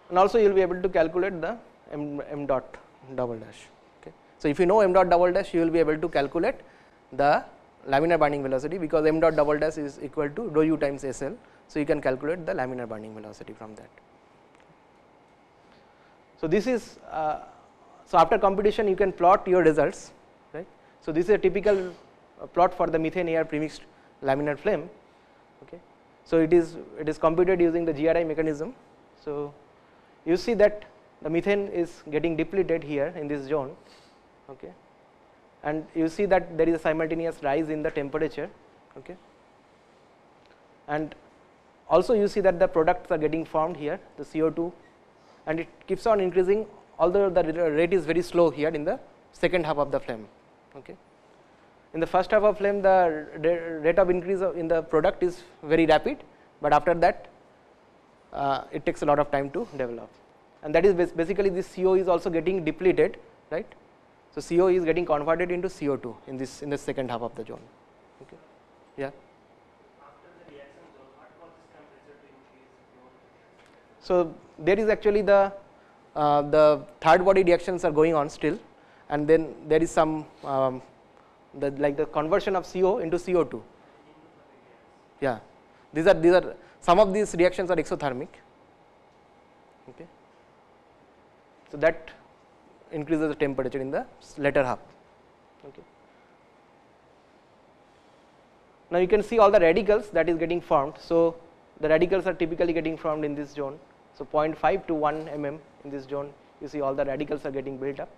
And also you will be able to calculate the m dot double dash, okay. So if you know m dot double dash, you will be able to calculate the laminar burning velocity, because m dot double dash is equal to rho u times SL. So you can calculate the laminar burning velocity from that. So this is so after computation you can plot your results, right. So this is a typical plot for the methane-air premixed laminar flame, okay. So it is computed using the GRI mechanism. So you see that the methane is getting depleted here in this zone, okay, and you see that there is a simultaneous rise in the temperature, okay, and also you see that the products are getting formed here, the CO2, and it keeps on increasing, although the rate is very slow here in the second half of the flame. Okay. In the first half of flame, the rate of increase in the product is very rapid, but after that it takes a lot of time to develop, and that is basically this CO is also getting depleted, right. So, CO is getting converted into CO2 in the second half of the zone. Okay. Yeah. After the reaction zone, what was this temperature to increase more? So, there is actually the third body reactions are going on still, and then there is some like the conversion of CO into CO2. Yeah, these are some of these reactions are exothermic. Okay. So, that increases the temperature in the latter half. Okay. Now, you can see all the radicals that is getting formed. So, the radicals are typically getting formed in this zone. So, 0.5 to 1 mm in this zone, you see all the radicals are getting built up.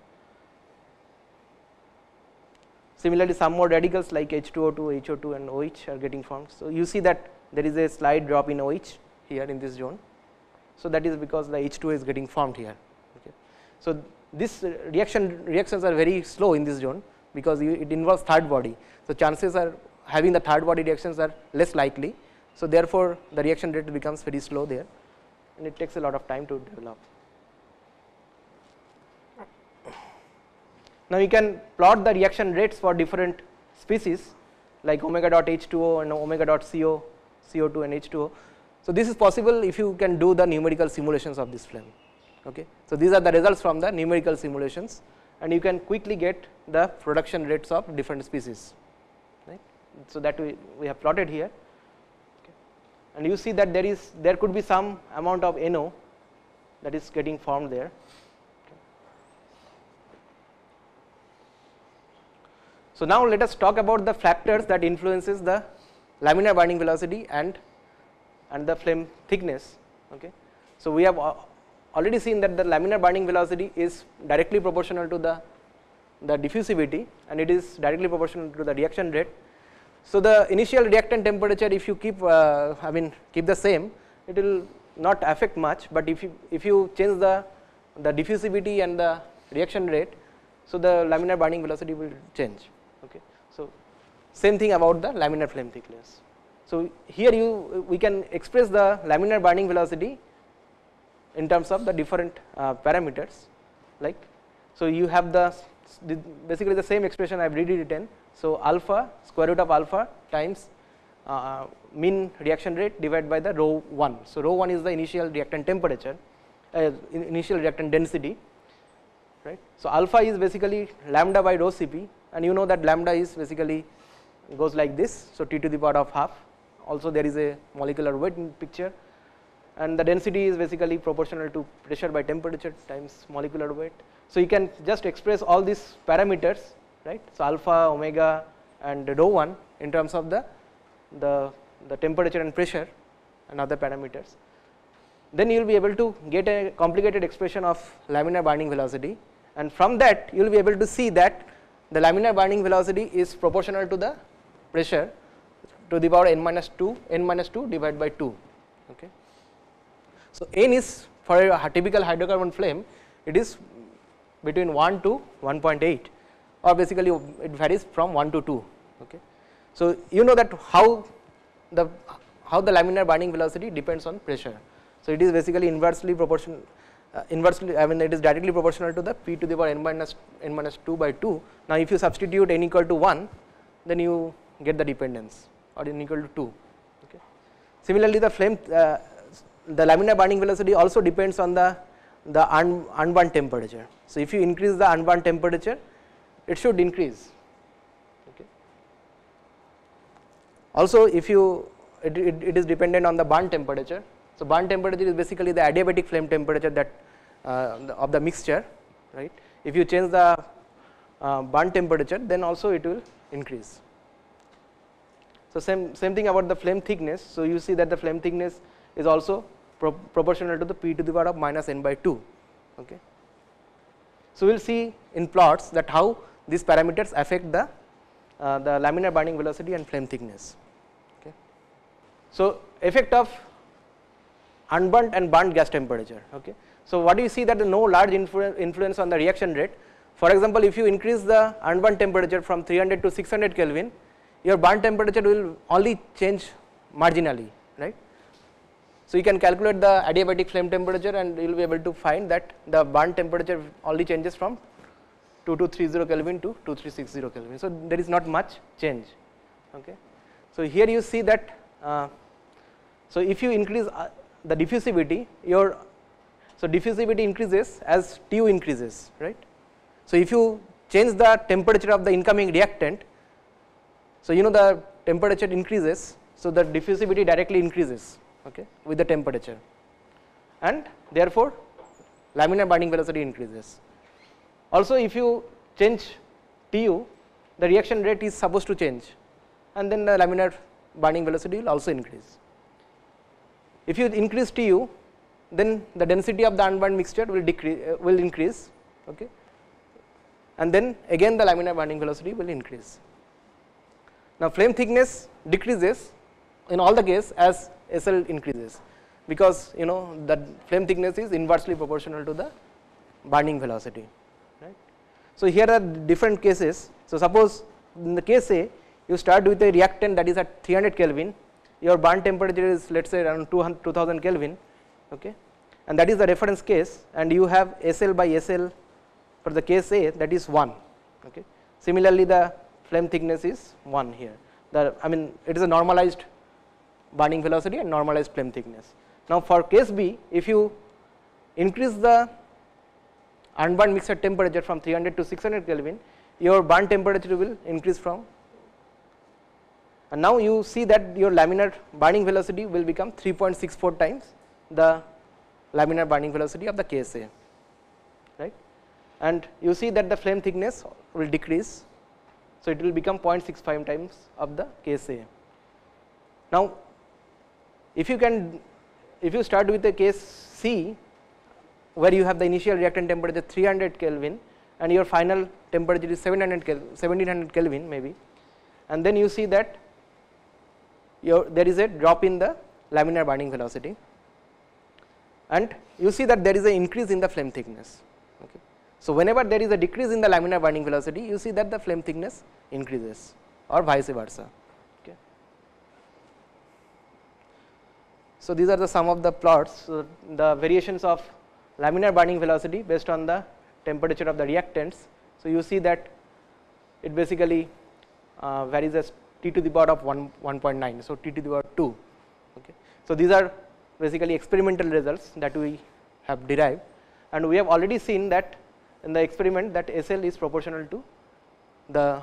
Similarly, some more radicals like H2O2, HO2 and OH are getting formed. So, you see that there is a slight drop in OH here in this zone. So, that is because the H2O is getting formed here. Okay. So, this reactions are very slow in this zone because it involves third body. So, chances are having the third body reactions are less likely. So, therefore, the reaction rate becomes very slow there, and it takes a lot of time to develop. Now, you can plot the reaction rates for different species like omega dot H2O and omega dot CO, CO2 and H2O. So, this is possible if you can do the numerical simulations of this flame. Okay. So, these are the results from the numerical simulations, and you can quickly get the production rates of different species. Right. So, that we have plotted here, okay. And you see that there could be some amount of NO that is getting formed there. Okay. So, now let us talk about the factors that influences the laminar burning velocity and the flame thickness. Okay. So, we have already seen that the laminar burning velocity is directly proportional to the diffusivity, and it is directly proportional to the reaction rate. So, the initial reactant temperature, if you keep keep the same, it will not affect much, but if you change the diffusivity and the reaction rate, so the laminar burning velocity will change. Okay. So, same thing about the laminar flame thickness. So, here we can express the laminar burning velocity in terms of the different parameters, like, so you have basically the same expression I have rewritten. So, alpha square root of alpha times mean reaction rate divided by the rho 1. So, rho 1 is the initial reactant temperature, initial reactant density, right. So, alpha is basically lambda by rho Cp, and you know that lambda is basically goes like this. So, T to the power of half. Also, there is a molecular weight in picture, and the density is basically proportional to pressure by temperature times molecular weight. So, you can just express all these parameters, right. So, alpha, omega and rho 1 in terms of the temperature and pressure and other parameters. Then you will be able to get a complicated expression of laminar burning velocity, and from that you will be able to see that the laminar burning velocity is proportional to the pressure to the power n minus 2 divided by 2. Okay. So, n is for a typical hydrocarbon flame, it is between 1 to 1.8, or basically it varies from 1 to 2. Okay. So, you know that how the laminar burning velocity depends on pressure. So, it is basically inversely proportional, it is directly proportional to the p to the power n minus 2 by 2. Now, if you substitute n equal to 1, then you get the dependence, or n equal to 2. Okay. Similarly, the laminar burning velocity also depends on the unburnt temperature. So, if you increase the unburnt temperature, it should increase. Okay. Also, if it is dependent on the burnt temperature. So, burnt temperature is basically the adiabatic flame temperature that of the mixture, right. If you change the burnt temperature, then also it will increase. So, same thing about the flame thickness. So, you see that the flame thickness is also proportional to the p to the power of minus n by 2. Okay. So, we will see in plots that how these parameters affect the laminar burning velocity and flame thickness. Okay. So, effect of unburnt and burnt gas temperature. Okay. So, what do you see that no large influence on the reaction rate, For example, if you increase the unburnt temperature from 300 to 600 Kelvin, your burn temperature will only change marginally, right. So, you can calculate the adiabatic flame temperature and you will be able to find that the burn temperature only changes from 2230 Kelvin to 2360 Kelvin. So, there is not much change. Okay. So, here you see that so if you increase the diffusivity, diffusivity increases as TU increases, right. So, if you change the temperature of the incoming reactant, so you know the temperature increases, so the diffusivity directly increases, okay, with the temperature, and therefore laminar burning velocity increases. Also, if you change TU, the reaction rate is supposed to change, and then the laminar burning velocity will also increase. If you increase TU, then the density of the unburned mixture will increase, okay, and then again the laminar burning velocity will increase. Now, flame thickness decreases in all the case as SL increases, because you know the flame thickness is inversely proportional to the burning velocity, right. So, here are different cases. So, suppose in the case A, you start with a reactant that is at 300 Kelvin, your burn temperature is let us say around 2000 Kelvin, okay, and that is the reference case, and you have SL by SL for the case A, that is 1. Okay. Similarly, the flame thickness is 1 here. It is a normalized burning velocity and normalized flame thickness. Now, for case B, if you increase the unburned mixture temperature from 300 to 600 Kelvin, your burn temperature will increase from, and now you see that your laminar burning velocity will become 3.64 times the laminar burning velocity of the case A, right, and you see that the flame thickness will decrease. So, it will become 0.65 times of the case A. Now, if you start with the case C, where you have the initial reactant temperature 300 Kelvin and your final temperature is 1700 Kelvin maybe, and then you see that there is a drop in the laminar burning velocity, and you see that there is an increase in the flame thickness. Okay. So, whenever there is a decrease in the laminar burning velocity, you see that the flame thickness increases, or vice versa. Okay. So, these are the some of the plots. So, the variations of laminar burning velocity based on the temperature of the reactants. So, you see that it basically varies as T to the power of 1.9, so T to the power 2. Okay. So, these are basically experimental results that we have derived, and we have already seen that in the experiment that SL is proportional to the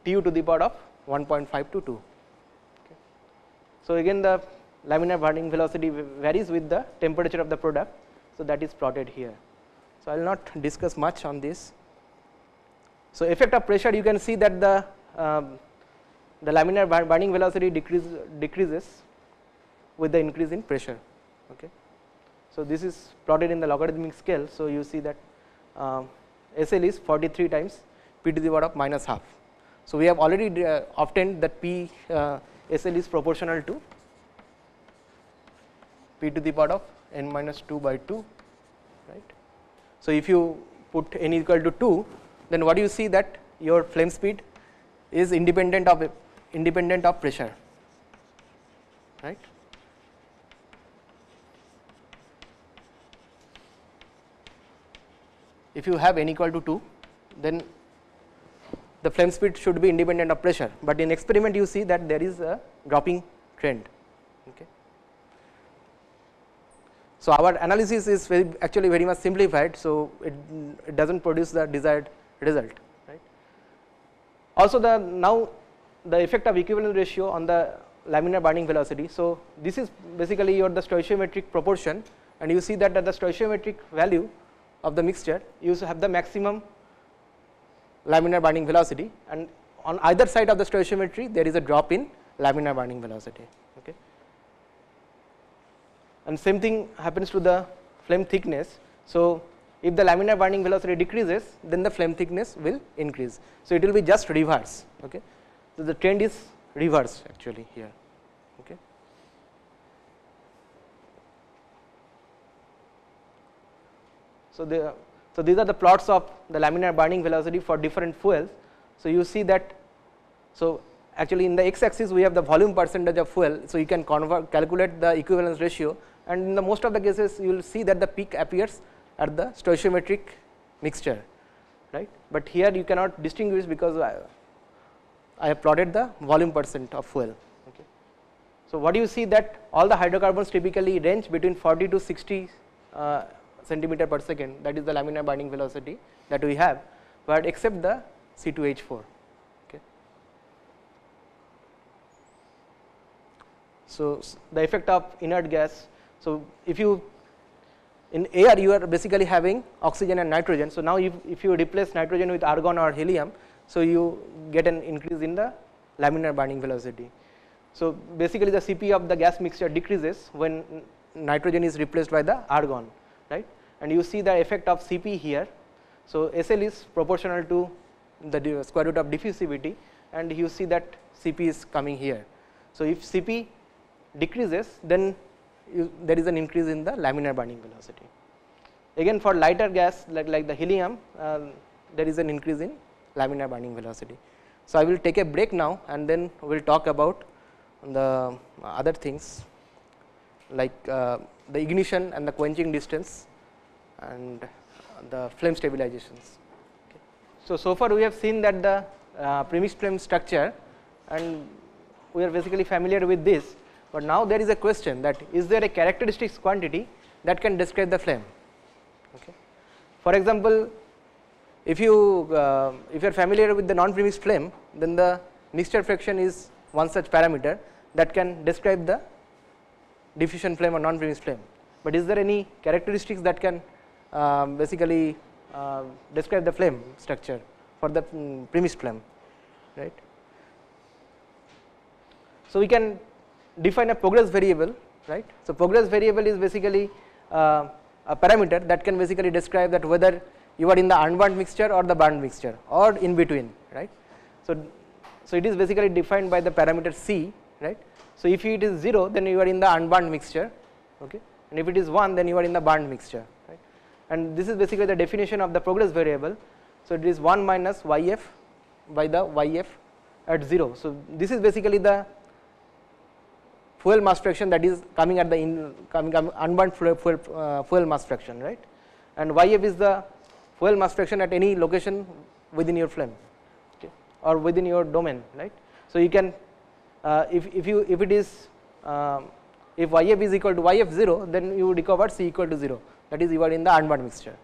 TU to the power of 1.5 to 2. Okay. So, again the laminar burning velocity varies with the temperature of the product. So, that is plotted here. So, I will not discuss much on this. So, effect of pressure, you can see that the laminar burning velocity decreases with the increase in pressure. Okay. So, this is plotted in the logarithmic scale. So, you see that SL is 43 times P to the power of minus half. So, we have already obtained that SL is proportional to P to the power of n minus 2 by 2, right. So, if you put n equal to 2, then what you see that your flame speed is independent of pressure, right. If you have n equal to 2, then the flame speed should be independent of pressure, but in experiment you see that there is a dropping trend. Okay. So, our analysis is actually very much simplified, so it does not produce the desired result, right. Also, now the effect of equivalence ratio on the laminar burning velocity. So, this is basically the stoichiometric proportion, and you see that at the stoichiometric value of the mixture you have the maximum laminar burning velocity, and on either side of the stoichiometry there is a drop in laminar burning velocity. Okay. And same thing happens to the flame thickness. So, if the laminar burning velocity decreases, then the flame thickness will increase. So, it will be just reverse. Okay. So, the trend is reverse actually here. Okay. So, So these are the plots of the laminar burning velocity for different fuels. So you see that, so actually in the x axis we have the volume percentage of fuel, so you can calculate the equivalence ratio, and in the most of the cases you will see that the peak appears at the stoichiometric mixture, right. But here you cannot distinguish because I have plotted the volume percent of fuel. Okay. So what you see that all the hydrocarbons typically range between 40 to 60 centimeter per second, that is the laminar burning velocity that we have, but except the C2H4. Okay. So the effect of inert gas. So if you in air you are basically having oxygen and nitrogen. So now if you replace nitrogen with argon or helium, so you get an increase in the laminar burning velocity. So basically the Cp of the gas mixture decreases when nitrogen is replaced by the argon, right. And you see the effect of Cp here. So SL is proportional to the square root of diffusivity, and you see that Cp is coming here. So if Cp decreases, then there is an increase in the laminar burning velocity. Again for lighter gas like the helium, there is an increase in laminar burning velocity. So I will take a break now, and then we will talk about the other things like the ignition and the quenching distance and the flame stabilizations. Okay. So far we have seen that the premixed flame structure, and we are basically familiar with this, but now there is a question that is there a characteristics quantity that can describe the flame. Okay. For example, if you are familiar with the non-premixed flame, then the mixture fraction is one such parameter that can describe the diffusion flame or non-premixed flame. But is there any characteristics that can basically describe the flame structure for the premixed flame, right? So we can define a progress variable, right. So progress variable is basically a parameter that can basically describe that whether you are in the unburnt mixture or the burnt mixture or in between, right. So it is basically defined by the parameter C, right. So if it is 0, then you are in the unburnt mixture, okay, and if it is 1, then you are in the burnt mixture, right. And this is basically the definition of the progress variable. So it is 1 minus YF by the YF at 0. So this is basically the fuel mass fraction that is coming at the unburnt fuel mass fraction, right, and YF is the fuel mass fraction at any location within your flame, okay, or within your domain, right. So you can if YF is equal to YF0, then you would recover C equal to 0, that is you are in the unburnt mixture.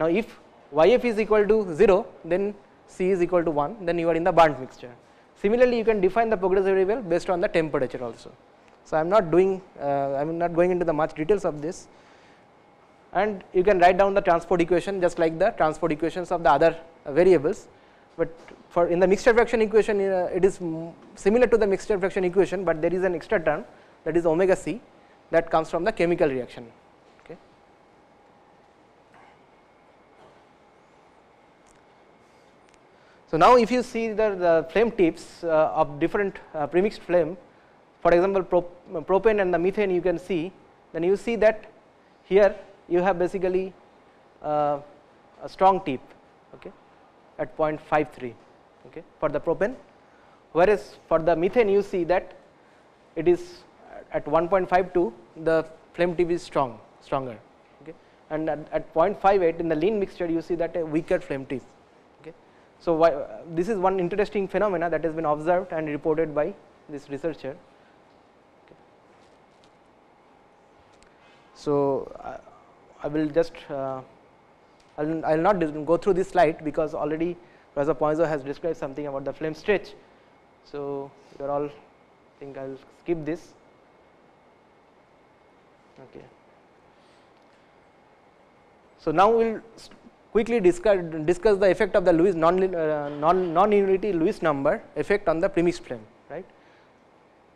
Now if YF is equal to 0, then C is equal to 1, then you are in the burnt mixture. Similarly, you can define the progress variable based on the temperature also. So I am not going into the much details of this, and you can write down the transport equation just like the transport equations of the other variables, but for in the mixture fraction equation it is similar to the mixture fraction equation, but there is an extra term that is omega C that comes from the chemical reaction. Okay. So now if you see the flame tips of different premixed flame, for example propane and the methane, you can see, then you see that here you have basically a strong tip, okay, at 0.53, okay, for the propane, whereas for the methane you see that it is at 1.52 the flame tip is stronger, okay, and at 0.58 in the lean mixture you see that a weaker flame tip. Okay. So this is one interesting phenomena that has been observed and reported by this researcher. So I will just I will not go through this slide because already Professor Poinzo has described something about the flame stretch. So you are all think I will skip this. Okay. So now we will quickly discuss the effect of the Lewis non-unity Lewis number effect on the premixed flame, right.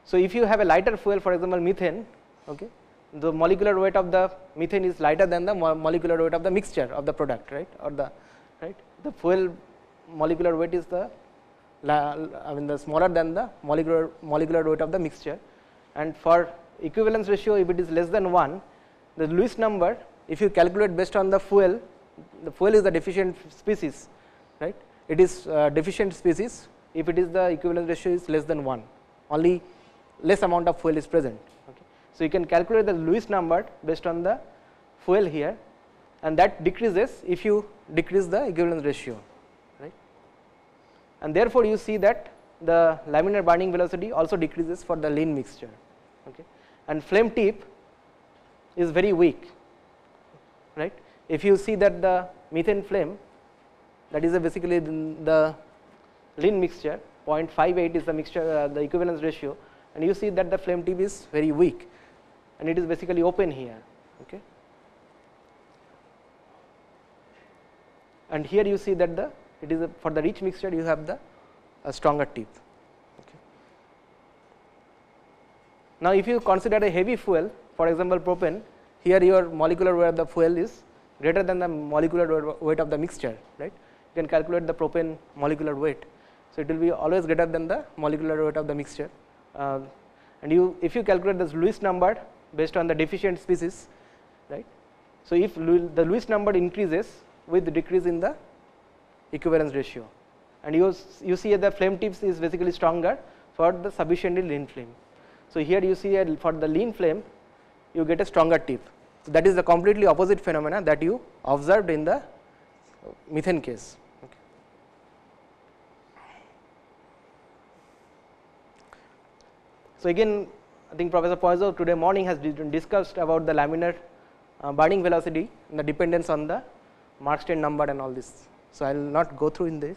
So if you have a lighter fuel, for example methane, okay, the molecular weight of the methane is lighter than the molecular weight of the mixture of the product, right, or the fuel molecular weight is the smaller than the molecular weight of the mixture, and for equivalence ratio if it is less than 1, the Lewis number if you calculate based on the fuel the fuel is the deficient species, right. It is deficient species if it is the equivalence ratio is less than 1, only less amount of fuel is present. Okay. So, you can calculate the Lewis number based on the fuel here, and that decreases if you decrease the equivalence ratio, right. And therefore, you see that the laminar burning velocity also decreases for the lean mixture, okay. And flame tip is very weak, right. If you see that the methane flame, that is basically the lean mixture, 0.58 is the mixture the equivalence ratio, and you see that the flame tip is very weak and it is basically open here, okay. And here you see that the it is for the rich mixture you have the a stronger tip. Okay. Now, if you consider a heavy fuel, for example propane, here your molecular weight of the fuel is greater than the molecular weight of the mixture, right. You can calculate the propane molecular weight. So, it will be always greater than the molecular weight of the mixture, and if you calculate this Lewis number based on the deficient species, right. So, if the Lewis number increases with the decrease in the equivalence ratio, and you see the flame tips is basically stronger for the sufficiently lean flame. So, here you see for the lean flame you get a stronger tip. So, that is the completely opposite phenomena that you observed in the methane case. Okay. So, again I think Professor Poisson today morning has discussed about the laminar burning velocity and the dependence on the Markstein number and all this. So, I will not go through in this.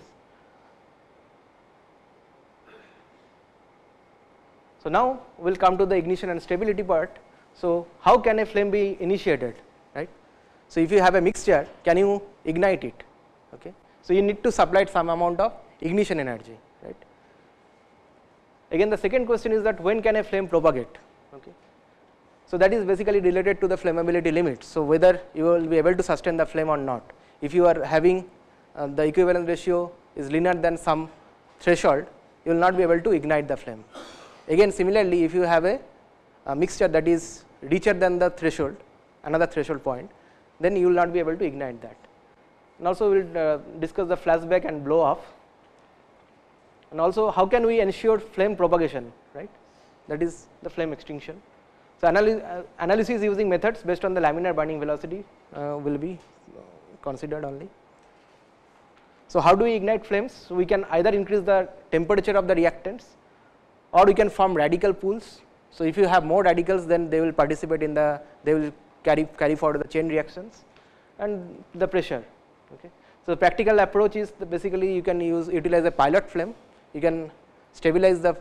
So, now we will come to the ignition and stability part. So, how can a flame be initiated, right? So, if you have a mixture, can you ignite it? Okay. So, you need to supply some amount of ignition energy, right. Again the second question is that when can a flame propagate? Okay. So, that is basically related to the flammability limit. So, whether you will be able to sustain the flame or not. If you are having the equivalence ratio is linear than some threshold, you will not be able to ignite the flame. Again similarly, if you have a mixture that is richer than the threshold, another threshold point, then you will not be able to ignite that. And also we will discuss the flashback and blow off, and also how can we ensure flame propagation, right, that is the flame extinction. So, analysis using methods based on the laminar burning velocity will be considered only. So, how do we ignite flames? So, we can either increase the temperature of the reactants, or we can form radical pools. So, if you have more radicals, then they will participate in the, they will carry forward the chain reactions and the pressure. Okay. So, the practical approach is basically you can utilize a pilot flame. You can stabilize the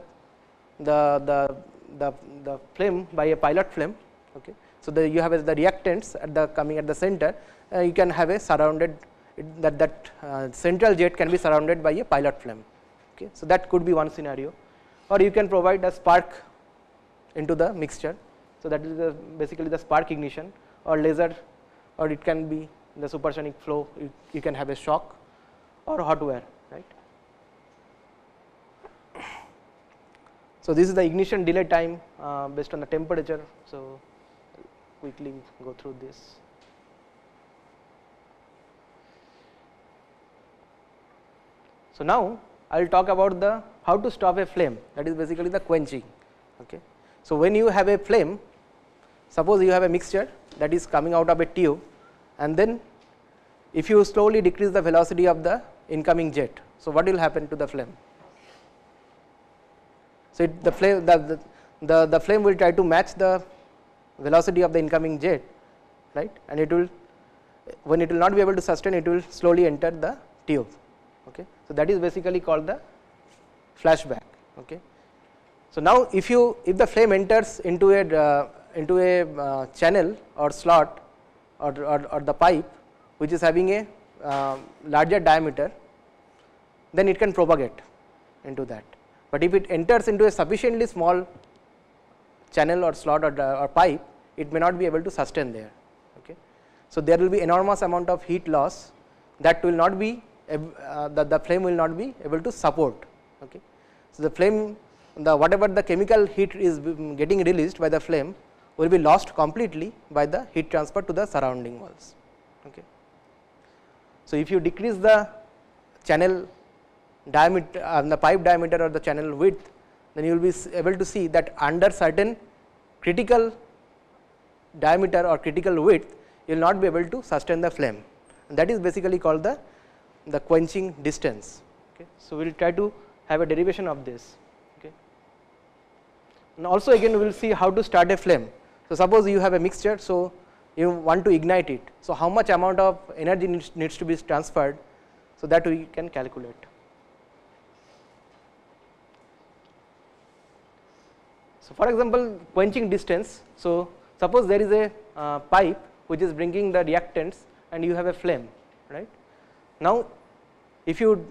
flame by a pilot flame. Okay. So, you have the reactants at the coming at the center. You can have a surrounded that central jet can be surrounded by a pilot flame. Okay. So, that could be one scenario, or you can provide a spark into the mixture. So, that is basically the spark ignition or laser, or it can be the supersonic flow. You can have a shock or hot wire, right. So, this is the ignition delay time based on the temperature. So, quickly go through this. So, now I will talk about the how to stop a flame, that is basically the quenching. Okay. So, when you have a flame, suppose you have a mixture that is coming out of a tube, and then if you slowly decrease the velocity of the incoming jet, so what will happen to the flame? So, the flame will try to match the velocity of the incoming jet, right, and it will, when it will not be able to sustain, it will slowly enter the tube. Okay. So, that is basically called the flashback. Okay. So, now if the flame enters into a channel or slot or the pipe which is having a larger diameter, then it can propagate into that. But if it enters into a sufficiently small channel or slot or pipe, it may not be able to sustain there. Okay. So, there will be enormous amount of heat loss that will not be the flame will not be able to support. Okay. So, the flame, whatever the chemical heat is getting released by the flame will be lost completely by the heat transfer to the surrounding walls. Okay. So, if you decrease the channel diameter, the pipe diameter or the channel width, then you will be able to see that under certain critical diameter or critical width, you will not be able to sustain the flame, and that is basically called the quenching distance. Okay. So, we will try to have a derivation of this. Okay. And also again we will see how to start a flame. So, suppose you have a mixture, so you want to ignite it. So, how much amount of energy needs to be transferred, so that we can calculate. So, for example, quenching distance. So, suppose there is a pipe which is bringing the reactants and you have a flame, right. Now, if you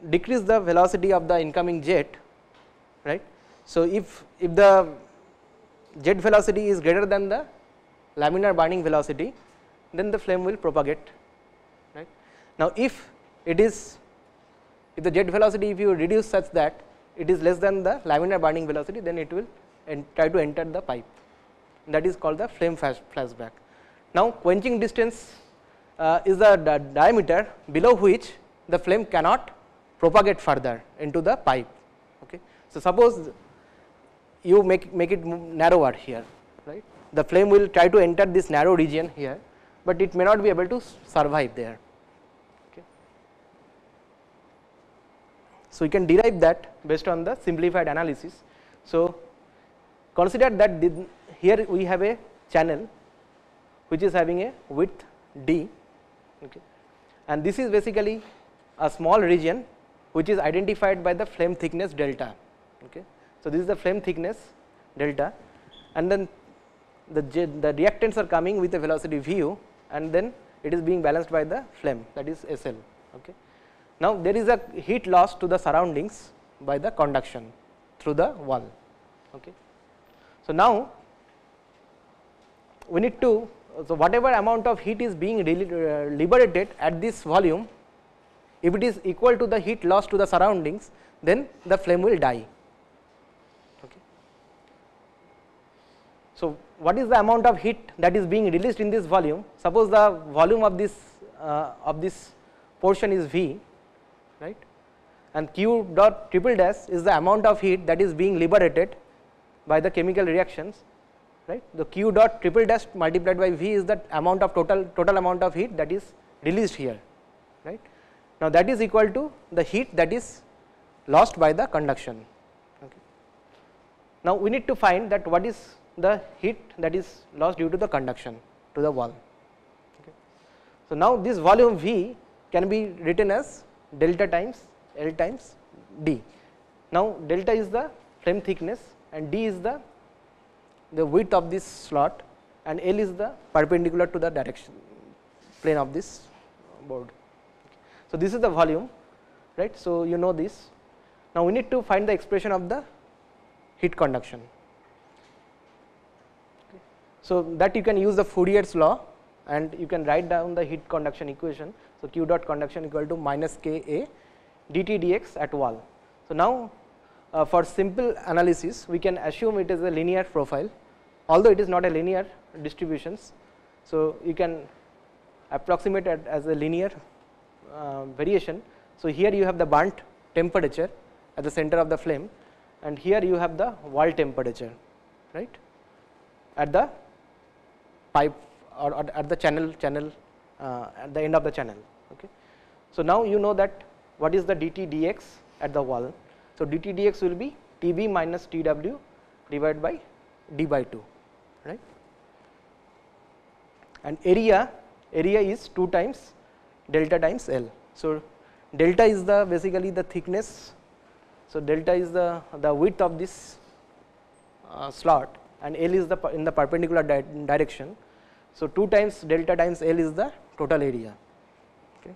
decrease the velocity of the incoming jet, right. So, if the jet velocity is greater than the laminar burning velocity, then the flame will propagate, right. Now, if the jet velocity, if you reduce such that it is less than the laminar burning velocity, then it will try to enter the pipe, that is called the flame flashback. Now, quenching distance is the diameter below which the flame cannot propagate further into the pipe. Okay. So, suppose you make it narrower here, right. The flame will try to enter this narrow region here, but it may not be able to survive there. Okay. So, you can derive that based on the simplified analysis. So, consider that here we have a channel which is having a width d, okay, and this is basically a small region which is identified by the flame thickness delta. Okay. So, this is the flame thickness delta, and then the reactants are coming with a velocity vu, and then it is being balanced by the flame, that is SL. Okay. Now, there is a heat loss to the surroundings by the conduction through the wall. Okay. So, now we need to, so whatever amount of heat is being liberated at this volume, if it is equal to the heat loss to the surroundings, then the flame will die. Okay. So, what is the amount of heat that is being released in this volume? Suppose the volume of this portion is V, right, and Q dot triple dash is the amount of heat that is being liberated by the chemical reactions, right. The Q dot triple dash multiplied by V is the amount of total amount of heat that is released here, right. Now, that is equal to the heat that is lost by the conduction. Okay. Now, we need to find that what is the heat that is lost due to the conduction to the wall. Okay. So, now this volume V can be written as delta times L times D. Now, delta is the flame thickness and D is the width of this slot, and L is the perpendicular to the direction plane of this board. So, this is the volume, right. So, you know this. Now, we need to find the expression of the heat conduction. Okay. So, that you can use the Fourier's law and you can write down the heat conduction equation. So, Q dot conduction equal to minus Ka dt dx at wall. So, now for simple analysis we can assume it is a linear profile, although it is not a linear distributions. So, you can approximate it as a linear variation. So, here you have the burnt temperature at the center of the flame, and here you have the wall temperature, right, at the pipe or at the channel at the end of the channel. Okay. So, now you know that what is the dt dx at the wall. So, dt dx will be Tb minus Tw divided by d by 2, right, and area is 2 times delta times L. So, delta is the basically the thickness. So, delta is the width of this slot, and L is in the perpendicular direction. So, 2 times delta times L is the total area. Okay.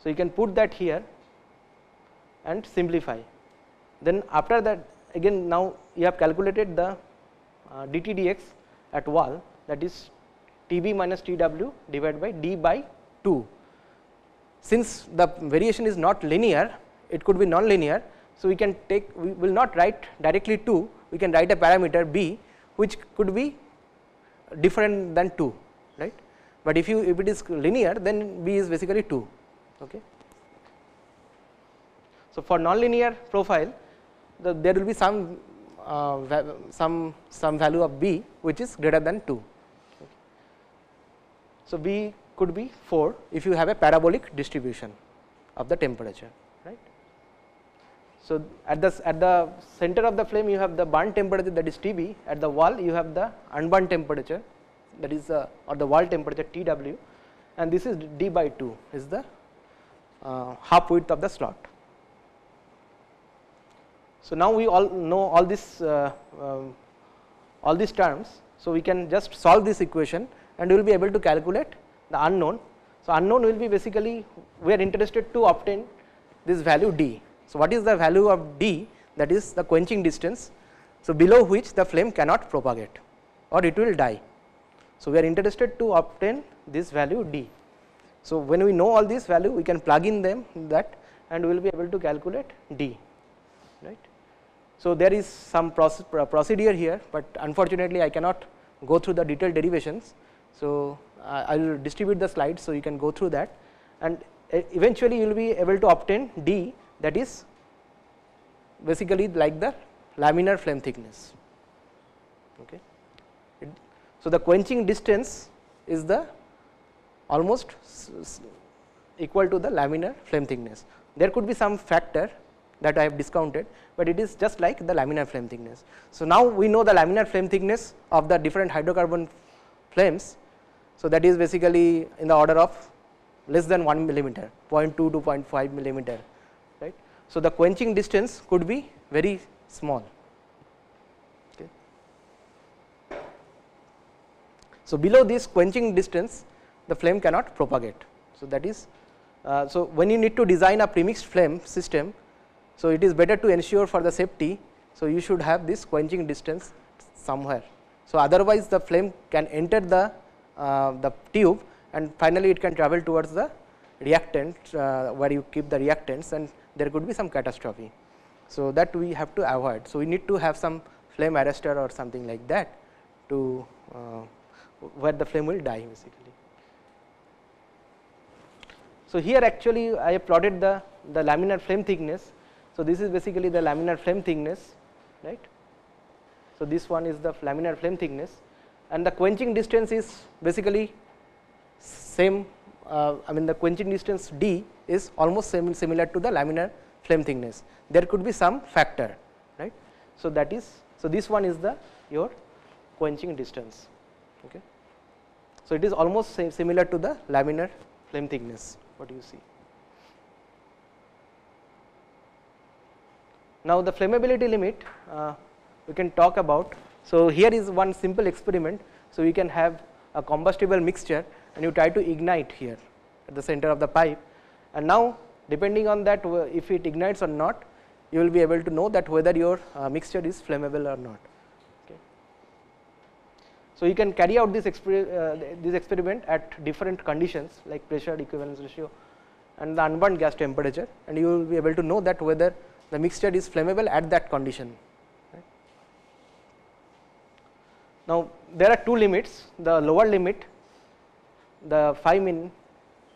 So, you can put that here and simplify. Then after that, again now you have calculated the dt dx at wall, that is Tb minus Tw divided by d by 2. Since the variation is not linear, it could be non-linear. So, we will not write directly 2, we can write a parameter b which could be different than 2, right. but if it is linear, then B is basically 2. Okay. So, for nonlinear profile, there will be some value of B which is greater than 2. Okay. So, B could be 4 if you have a parabolic distribution of the temperature, right. So, at the center of the flame you have the burn temperature, that is Tb, at the wall you have the unburned temperature, that is or the wall temperature Tw, and this is d by 2 is the half width of the slot. So, now we all know all these terms. So, we can just solve this equation and we will be able to calculate the unknown. So, unknown will be basically we are interested to obtain this value d. So, what is the value of d? That is the quenching distance, so below which the flame cannot propagate or it will die. So, we are interested to obtain this value d. So, when we know all these value, we can plug in them that and we will be able to calculate d, right. So, there is some procedure here, but unfortunately I cannot go through the detailed derivations. So, I will distribute the slides, so you can go through that, and eventually you will be able to obtain d, that is basically like the laminar flame thickness. Okay. So, the quenching distance is the almost equal to the laminar flame thickness. There could be some factor that I have discounted, but it is just like the laminar flame thickness. So, now we know the laminar flame thickness of the different hydrocarbon flames. So, that is basically in the order of less than 1 millimeter, 0.2 to 0.5 millimeter, right. So, the quenching distance could be very small. Okay. So, below this quenching distance the flame cannot propagate. So, that is so when you need to design a premixed flame system, so it is better to ensure for the safety. So, you should have this quenching distance somewhere. So, otherwise the flame can enter the tube and finally it can travel towards the reactant where you keep the reactants, and there could be some catastrophe. So, that we have to avoid. So, we need to have some flame arrestor or something like that to where the flame will die basically. So, here actually I have plotted the laminar flame thickness. So, this is basically the laminar flame thickness, right. So, this one is the laminar flame thickness, and the quenching distance is basically same. I mean the quenching distance d is almost similar to the laminar flame thickness. There could be some factor, right. So, that is, so this one is the your quenching distance. Okay. So, it is almost similar to the laminar flame thickness, what you see. Now, the flammability limit we can talk about. So, here is one simple experiment. So, you can have a combustible mixture and you try to ignite here at the center of the pipe, and now depending on that if it ignites or not, you will be able to know that whether your mixture is flammable or not. Okay. So, you can carry out this experiment at different conditions like pressure, equivalence ratio and the unburned gas temperature, and you will be able to know that whether the mixture is flammable at that condition. Right. Now, there are two limits, the lower limit, the 5 min.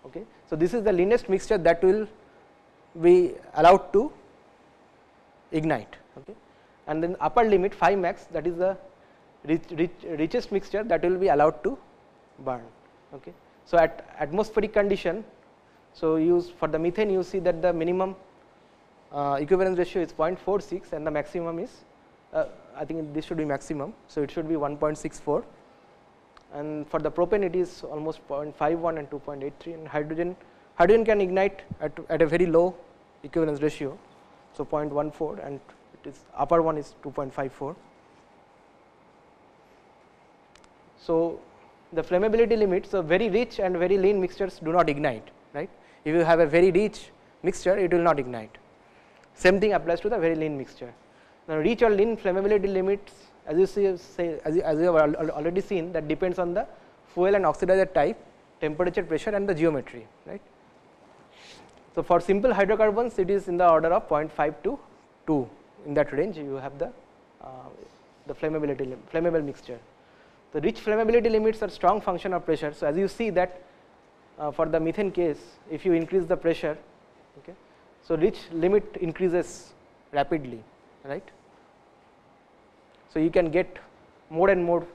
Okay. So, this is the leanest mixture that will be allowed to ignite, okay. And then upper limit 5 max, that is the richest mixture that will be allowed to burn. Okay. So, at atmospheric condition, so use for the methane you see that the minimum equivalence ratio is 0.46 and the maximum is I think this should be maximum. So, it should be 1.64, and for the propane it is almost 0.51 and 2.83, and hydrogen can ignite at a very low equivalence ratio. So, 0.14 and it is upper one is 2.54. So, the flammability limit, so very rich and very lean mixtures do not ignite, right. If you have a very rich mixture, it will not ignite. Same thing applies to the very lean mixture. Now, rich or lean flammability limits, as you see, as you have already seen, that depends on the fuel and oxidizer type, temperature, pressure and the geometry, right. So, for simple hydrocarbons it is in the order of 0.5 to 2, in that range you have the flammable mixture. The rich flammability limits are strong function of pressure. So, as you see that for the methane case, if you increase the pressure, okay, so rich limit increases rapidly, right. So, you can get more and more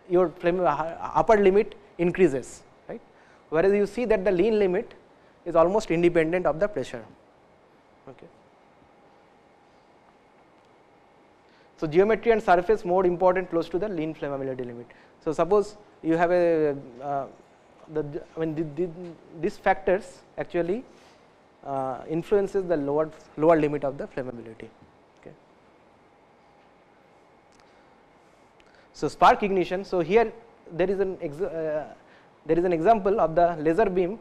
your flame upper limit increases, right, whereas you see that the lean limit is almost independent of the pressure. Okay. So, geometry and surface more important close to the lean flammability limit. So, suppose you have a these factors actually influences the lower limit of the flammability. Okay. So, spark ignition. So, here there is an example of the laser beam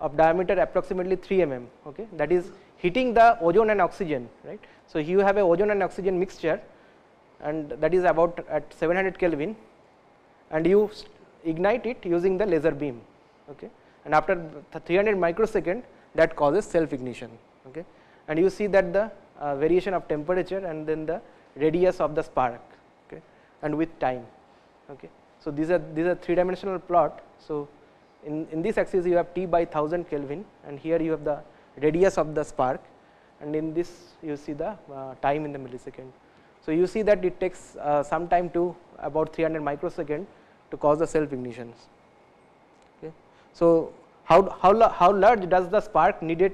of diameter approximately 3 mm, okay, that is heating the ozone and oxygen, right. So, you have a ozone and oxygen mixture, and that is about at 700 Kelvin, and you ignite it using the laser beam, okay, and after 300 microsecond that causes self ignition, okay, and you see that the variation of temperature and then the radius of the spark, okay, and with time, okay. So, these are 3-dimensional plot. So, in this axis you have T by 1000 Kelvin, and here you have the radius of the spark, and in this you see the time in the millisecond. So, you see that it takes some time to about 300 microsecond to cause the self ignitions. Okay. So, how large does the spark needed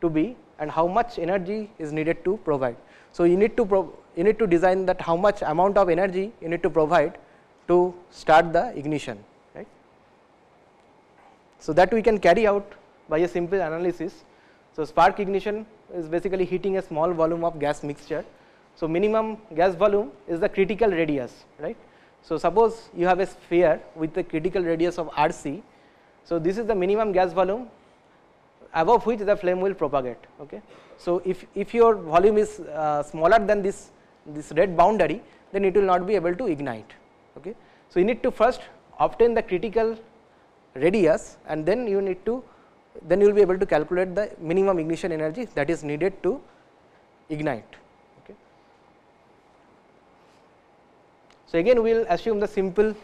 to be, and how much energy is needed to provide. So, you need to design that how much amount of energy you need to provide to start the ignition, right. So, that we can carry out by a simple analysis. So, spark ignition is basically heating a small volume of gas mixture. So, minimum gas volume is the critical radius, right. So, suppose you have a sphere with a critical radius of RC. So, this is the minimum gas volume above which the flame will propagate. Okay. So, if your volume is smaller than this red boundary, then it will not be able to ignite. Okay. So, you need to first obtain the critical radius, and then you will be able to calculate the minimum ignition energy that is needed to ignite. Okay. So, again we will assume the simple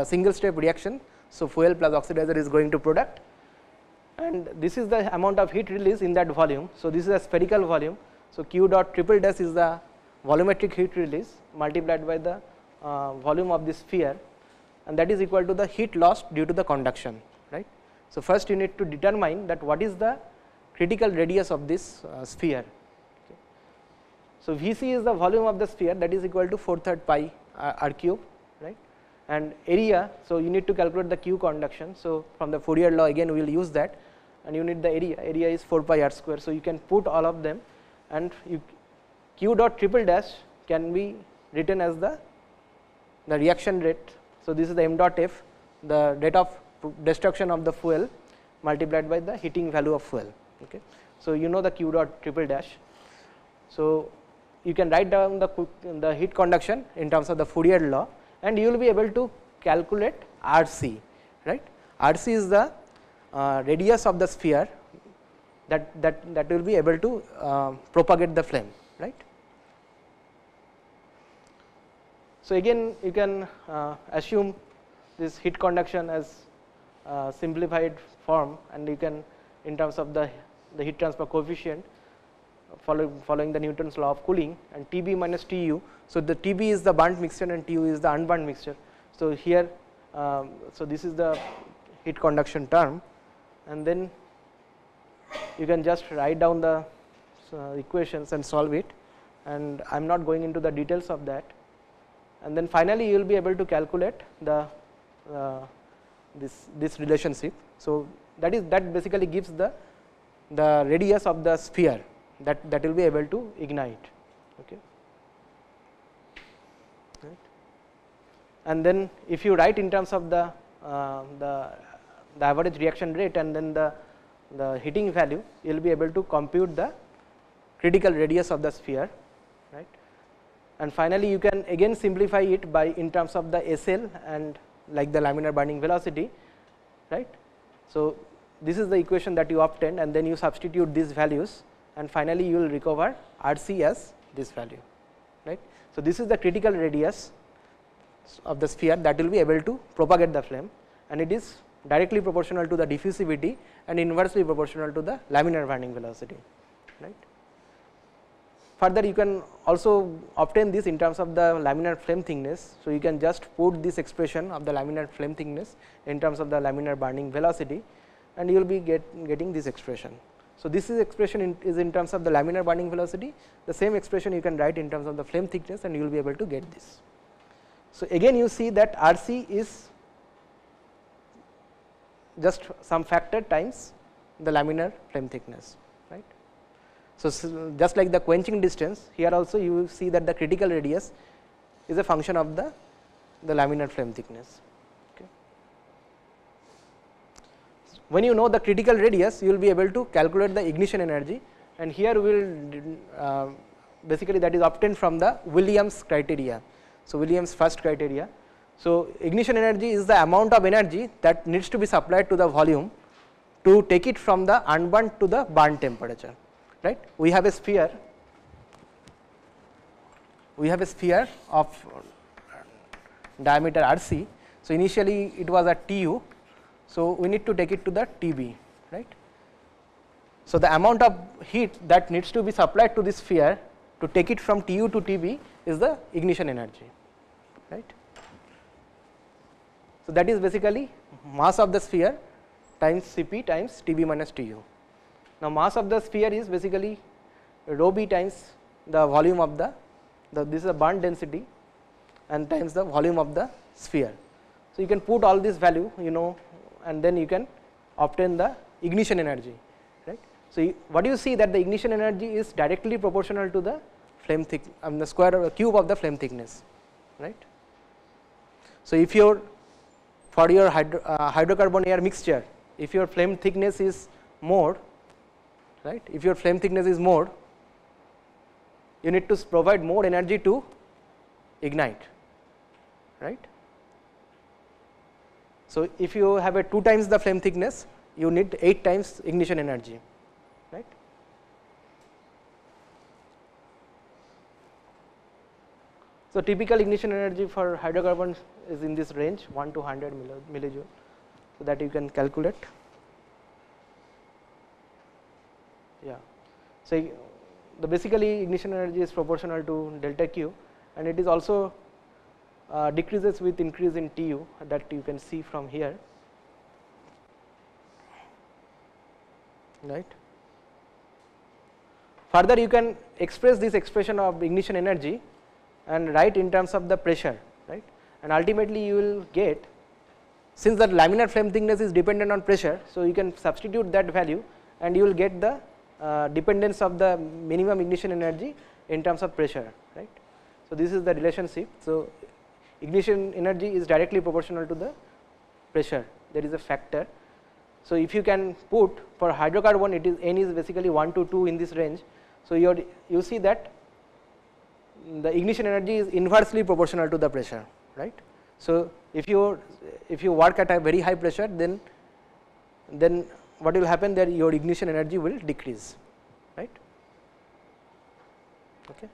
single step reaction. So, fuel plus oxidizer is going to product, and this is the amount of heat release in that volume. So, this is a spherical volume. So, Q dot triple dash is the volumetric heat release multiplied by the volume of this sphere, and that is equal to the heat lost due to the conduction, right. So, first you need to determine that what is the critical radius of this sphere. Okay. So, Vc is the volume of the sphere, that is equal to 4/3 pi r cube, right, and area. So, you need to calculate the Q conduction. So, from the Fourier law again we will use that, and you need the area is 4 pi r square. So, you can put all of them, and Q dot triple dash can be written as the reaction rate. So, this is the m dot f, the rate of destruction of the fuel multiplied by the heating value of fuel. Okay. So, you know the Q dot triple dash. So, you can write down the heat conduction in terms of the Fourier law, and you will be able to calculate RC, right. RC is the radius of the sphere that will be able to propagate the flame, right. So, again you can assume this heat conduction as simplified form, and you can in terms of the heat transfer coefficient following the Newton's law of cooling, and Tb minus Tu. So, the Tb is the burnt mixture and Tu is the unburnt mixture. So, here so this is the heat conduction term, and then you can just write down the equations and solve it, and I am not going into the details of that. And then finally, you will be able to calculate the this relationship. So, that basically gives the radius of the sphere that will be able to ignite. Okay. Right. And then if you write in terms of the average reaction rate and then the heating value, you will be able to compute the critical radius of the sphere, right. And finally, you can again simplify it by in terms of the SL and like the laminar burning velocity, right. So, this is the equation that you obtained, and then you substitute these values, and finally, you will recover RC as this value. right. So, this is the critical radius of the sphere that will be able to propagate the flame, and it is directly proportional to the diffusivity and inversely proportional to the laminar burning velocity, right. Further, you can also obtain this in terms of the laminar flame thickness. So, you can just put this expression of the laminar flame thickness in terms of the laminar burning velocity, and you will be getting this expression. So, this is expression is in terms of the laminar burning velocity. The same expression you can write in terms of the flame thickness, and you will be able to get this. So, again you see that RC is just some factor times the laminar flame thickness, right. So, just like the quenching distance, here also you will see that the critical radius is a function of the laminar flame thickness. Okay. When you know the critical radius, you will be able to calculate the ignition energy, and here we will basically that is obtained from the Williams criteria. So, Williams first criteria. So, ignition energy is the amount of energy that needs to be supplied to the volume to take it from the unburnt to the burnt temperature, right. We have a sphere, of diameter RC. So, initially it was at TU, so we need to take it to the TB, right. So, the amount of heat that needs to be supplied to this sphere to take it from TU to TB is the ignition energy, right. So, that is basically mass of the sphere times Cp times Tb minus Tu. Now, mass of the sphere is basically rho b times the volume of the this is the burnt density and times the volume of the sphere. So, you can put all this value, and then you can obtain the ignition energy, right. So, what you see that the ignition energy is directly proportional to the flame thick the square cube of the flame thickness, right. So, if for your hydrocarbon-air mixture, if your flame thickness is more, right, if your flame thickness is more, you need to provide more energy to ignite, right. So, if you have a 2 times the flame thickness, you need 8 times ignition energy, right. So, typical ignition energy for hydrocarbons is in this range 1 to 100 millijoule. So, that you can calculate. Yeah. So, the basically ignition energy is proportional to delta Q, and it is also decreases with increase in Tu, that you can see from here, right. Further, you can express this expression of ignition energy and write in terms of the pressure, right, and ultimately you will get, since the laminar flame thickness is dependent on pressure. So, you can substitute that value and you will get the dependence of the minimum ignition energy in terms of pressure, right. So, this is the relationship. So, ignition energy is directly proportional to the pressure, there is a factor. So, if you can put for hydrocarbon, it is N is basically 1 to 2 in this range. So, you see that the ignition energy is inversely proportional to the pressure, right. So, if you work at a very high pressure, then what will happen, that your ignition energy will decrease, right. Okay.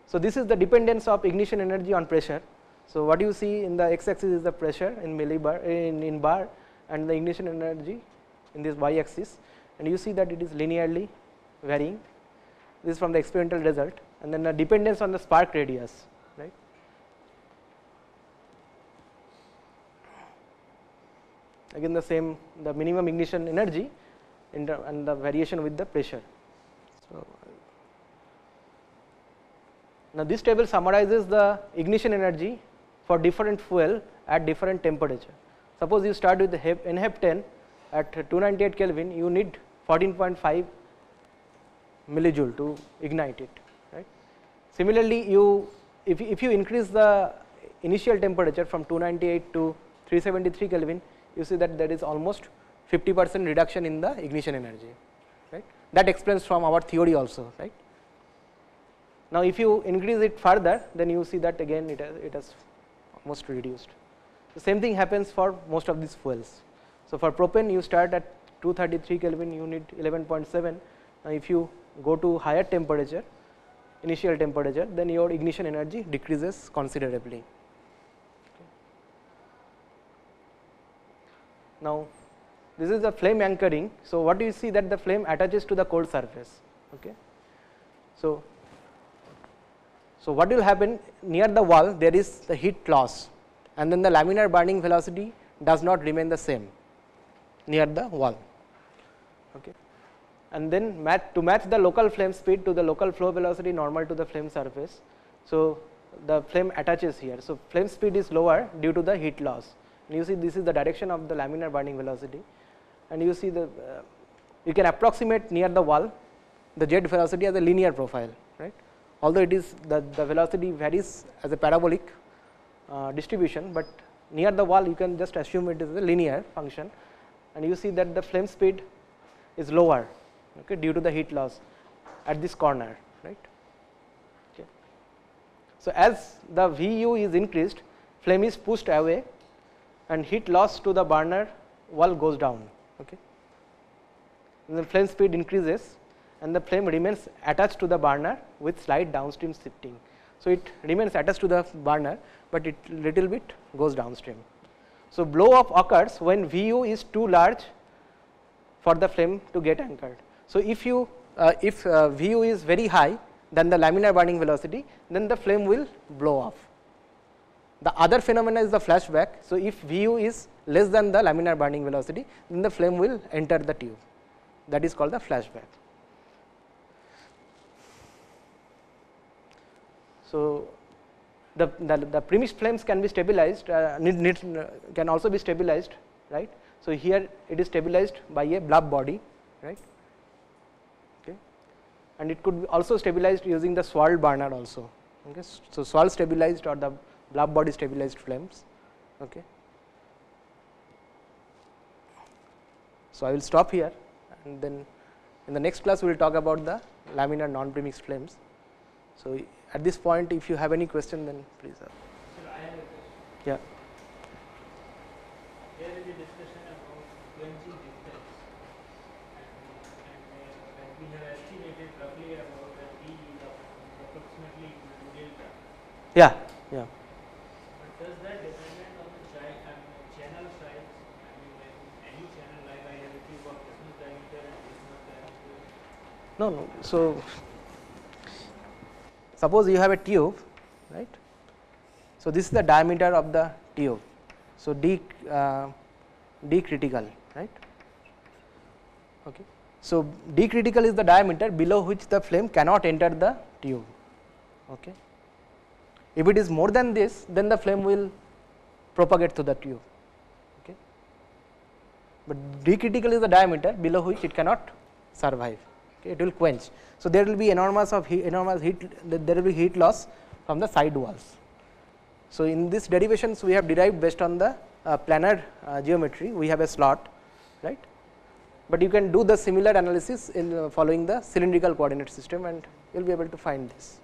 So, this is the dependence of ignition energy on pressure. So, what you see in the x axis is the pressure in millibar in bar, and the ignition energy in this y axis, and you see that it is linearly varying. This is from the experimental result, and then the dependence on the spark radius, right. Again the same, the minimum ignition energy and the variation with the pressure. So, now this table summarizes the ignition energy for different fuel at different temperature. Suppose you start with the NHEP10 at 298 Kelvin, you need 14.5 millijoule to ignite it, right. Similarly, if you increase the initial temperature from 298 to 373 Kelvin, you see that there is almost 50% reduction in the ignition energy, right. That explains from our theory also, right. Now, if you increase it further, then you see that again it has almost reduced. The same thing happens for most of these fuels. So, for propane you start at 233 Kelvin, you need 11.7. Now, if you go to higher temperature, initial temperature, then your ignition energy decreases considerably. Now, this is the flame anchoring. So, what do you see that the flame attaches to the cold surface. Okay. So, what will happen near the wall, there is the heat loss, and then the laminar burning velocity does not remain the same near the wall. Okay. And then to match the local flame speed to the local flow velocity normal to the flame surface. So, the flame attaches here. So, flame speed is lower due to the heat loss. And you see this is the direction of the laminar burning velocity, and you see the you can approximate near the wall the jet velocity as a linear profile, right. Although it is the velocity varies as a parabolic distribution, but near the wall you can just assume it is a linear function, and you see that the flame speed is lower, okay, due to the heat loss at this corner, right. Okay. So, as the VU is increased, flame is pushed away and heat loss to the burner wall goes down, okay. And the flame speed increases and the flame remains attached to the burner with slight downstream shifting. So, it remains attached to the burner, but it little bit goes downstream. So, blow up occurs when VU is too large for the flame to get anchored. So, if VU is very high than the laminar burning velocity, then the flame will blow off. The other phenomena is the flashback. So, if VU is less than the laminar burning velocity, then the flame will enter the tube, that is called the flashback. So, the premixed flames can be stabilized, can also be stabilized, right. So, here it is stabilized by a blub body, right, okay, and it could be also stabilized using the swirled burner also, okay. So, swirl stabilized or the blub body stabilized flames, okay. So, I will stop here, and then in the next class we will talk about the laminar non-premixed flames. So, at this point if you have any question, then please. Sir, I have a question. Yeah. There is a discussion about quenching distance, and we have estimated roughly about the P is approximately equal to delta. Yeah. Yeah. But does that dependent on the channel size? I mean, when any channel, like I have a tube of this much diameter and this much diameter. No. So, suppose you have a tube, right. So, this is the diameter of the tube. So, D critical, right. Okay. So, D critical is the diameter below which the flame cannot enter the tube. Okay. If it is more than this, then the flame will propagate to the tube. Okay. But D critical is the diameter below which it cannot survive. Okay. It will quench. So, there will be enormous heat, there will be heat loss from the side walls. So, in this derivations we have derived based on the planar geometry, we have a slot, right, but you can do the similar analysis in following the cylindrical coordinate system, and you will be able to find this.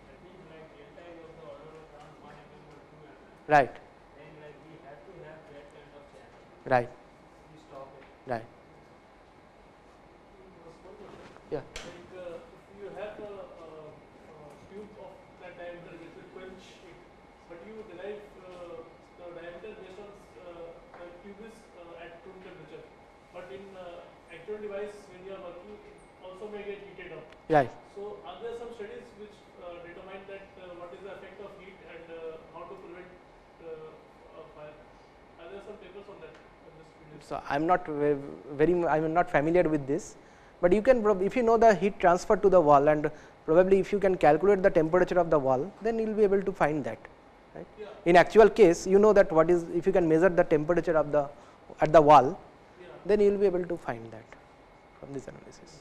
That means like delta is of the order of around 1 mm or 2 mm. Right. Then like we have to have that kind of channel. Right. We stop it. Right. Yeah. Like if you have a tube of that diameter which will quench it, but you derive the diameter based on the tube is at room temperature. But in actual device, when you are working, it also may get heated up. Right. So, are there some studies which determine that what is the effect of heat and how to prevent fire? Are there some papers on that? So, I am not familiar with this, but you can, if you know the heat transfer to the wall, and probably if you can calculate the temperature of the wall, then you will be able to find that, right. Yeah. In actual case, you know that what is, if you can measure the temperature of the at the wall, Yeah. then you will be able to find that from this analysis.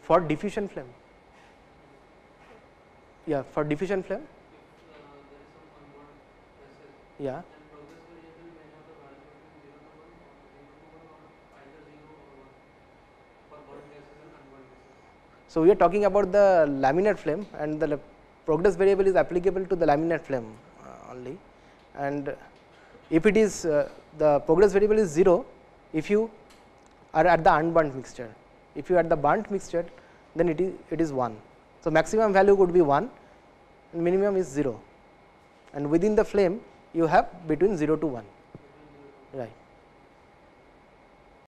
For diffusion flame, yeah, for diffusion flame, yeah. So, we are talking about the laminar flame, and the progress variable is applicable to the laminar flame only, and if it is the progress variable is 0, if you or at the unburnt mixture. If you are at the burnt mixture, then it is 1. So, maximum value could be 1 and minimum is 0, and within the flame you have between 0 to 1, right.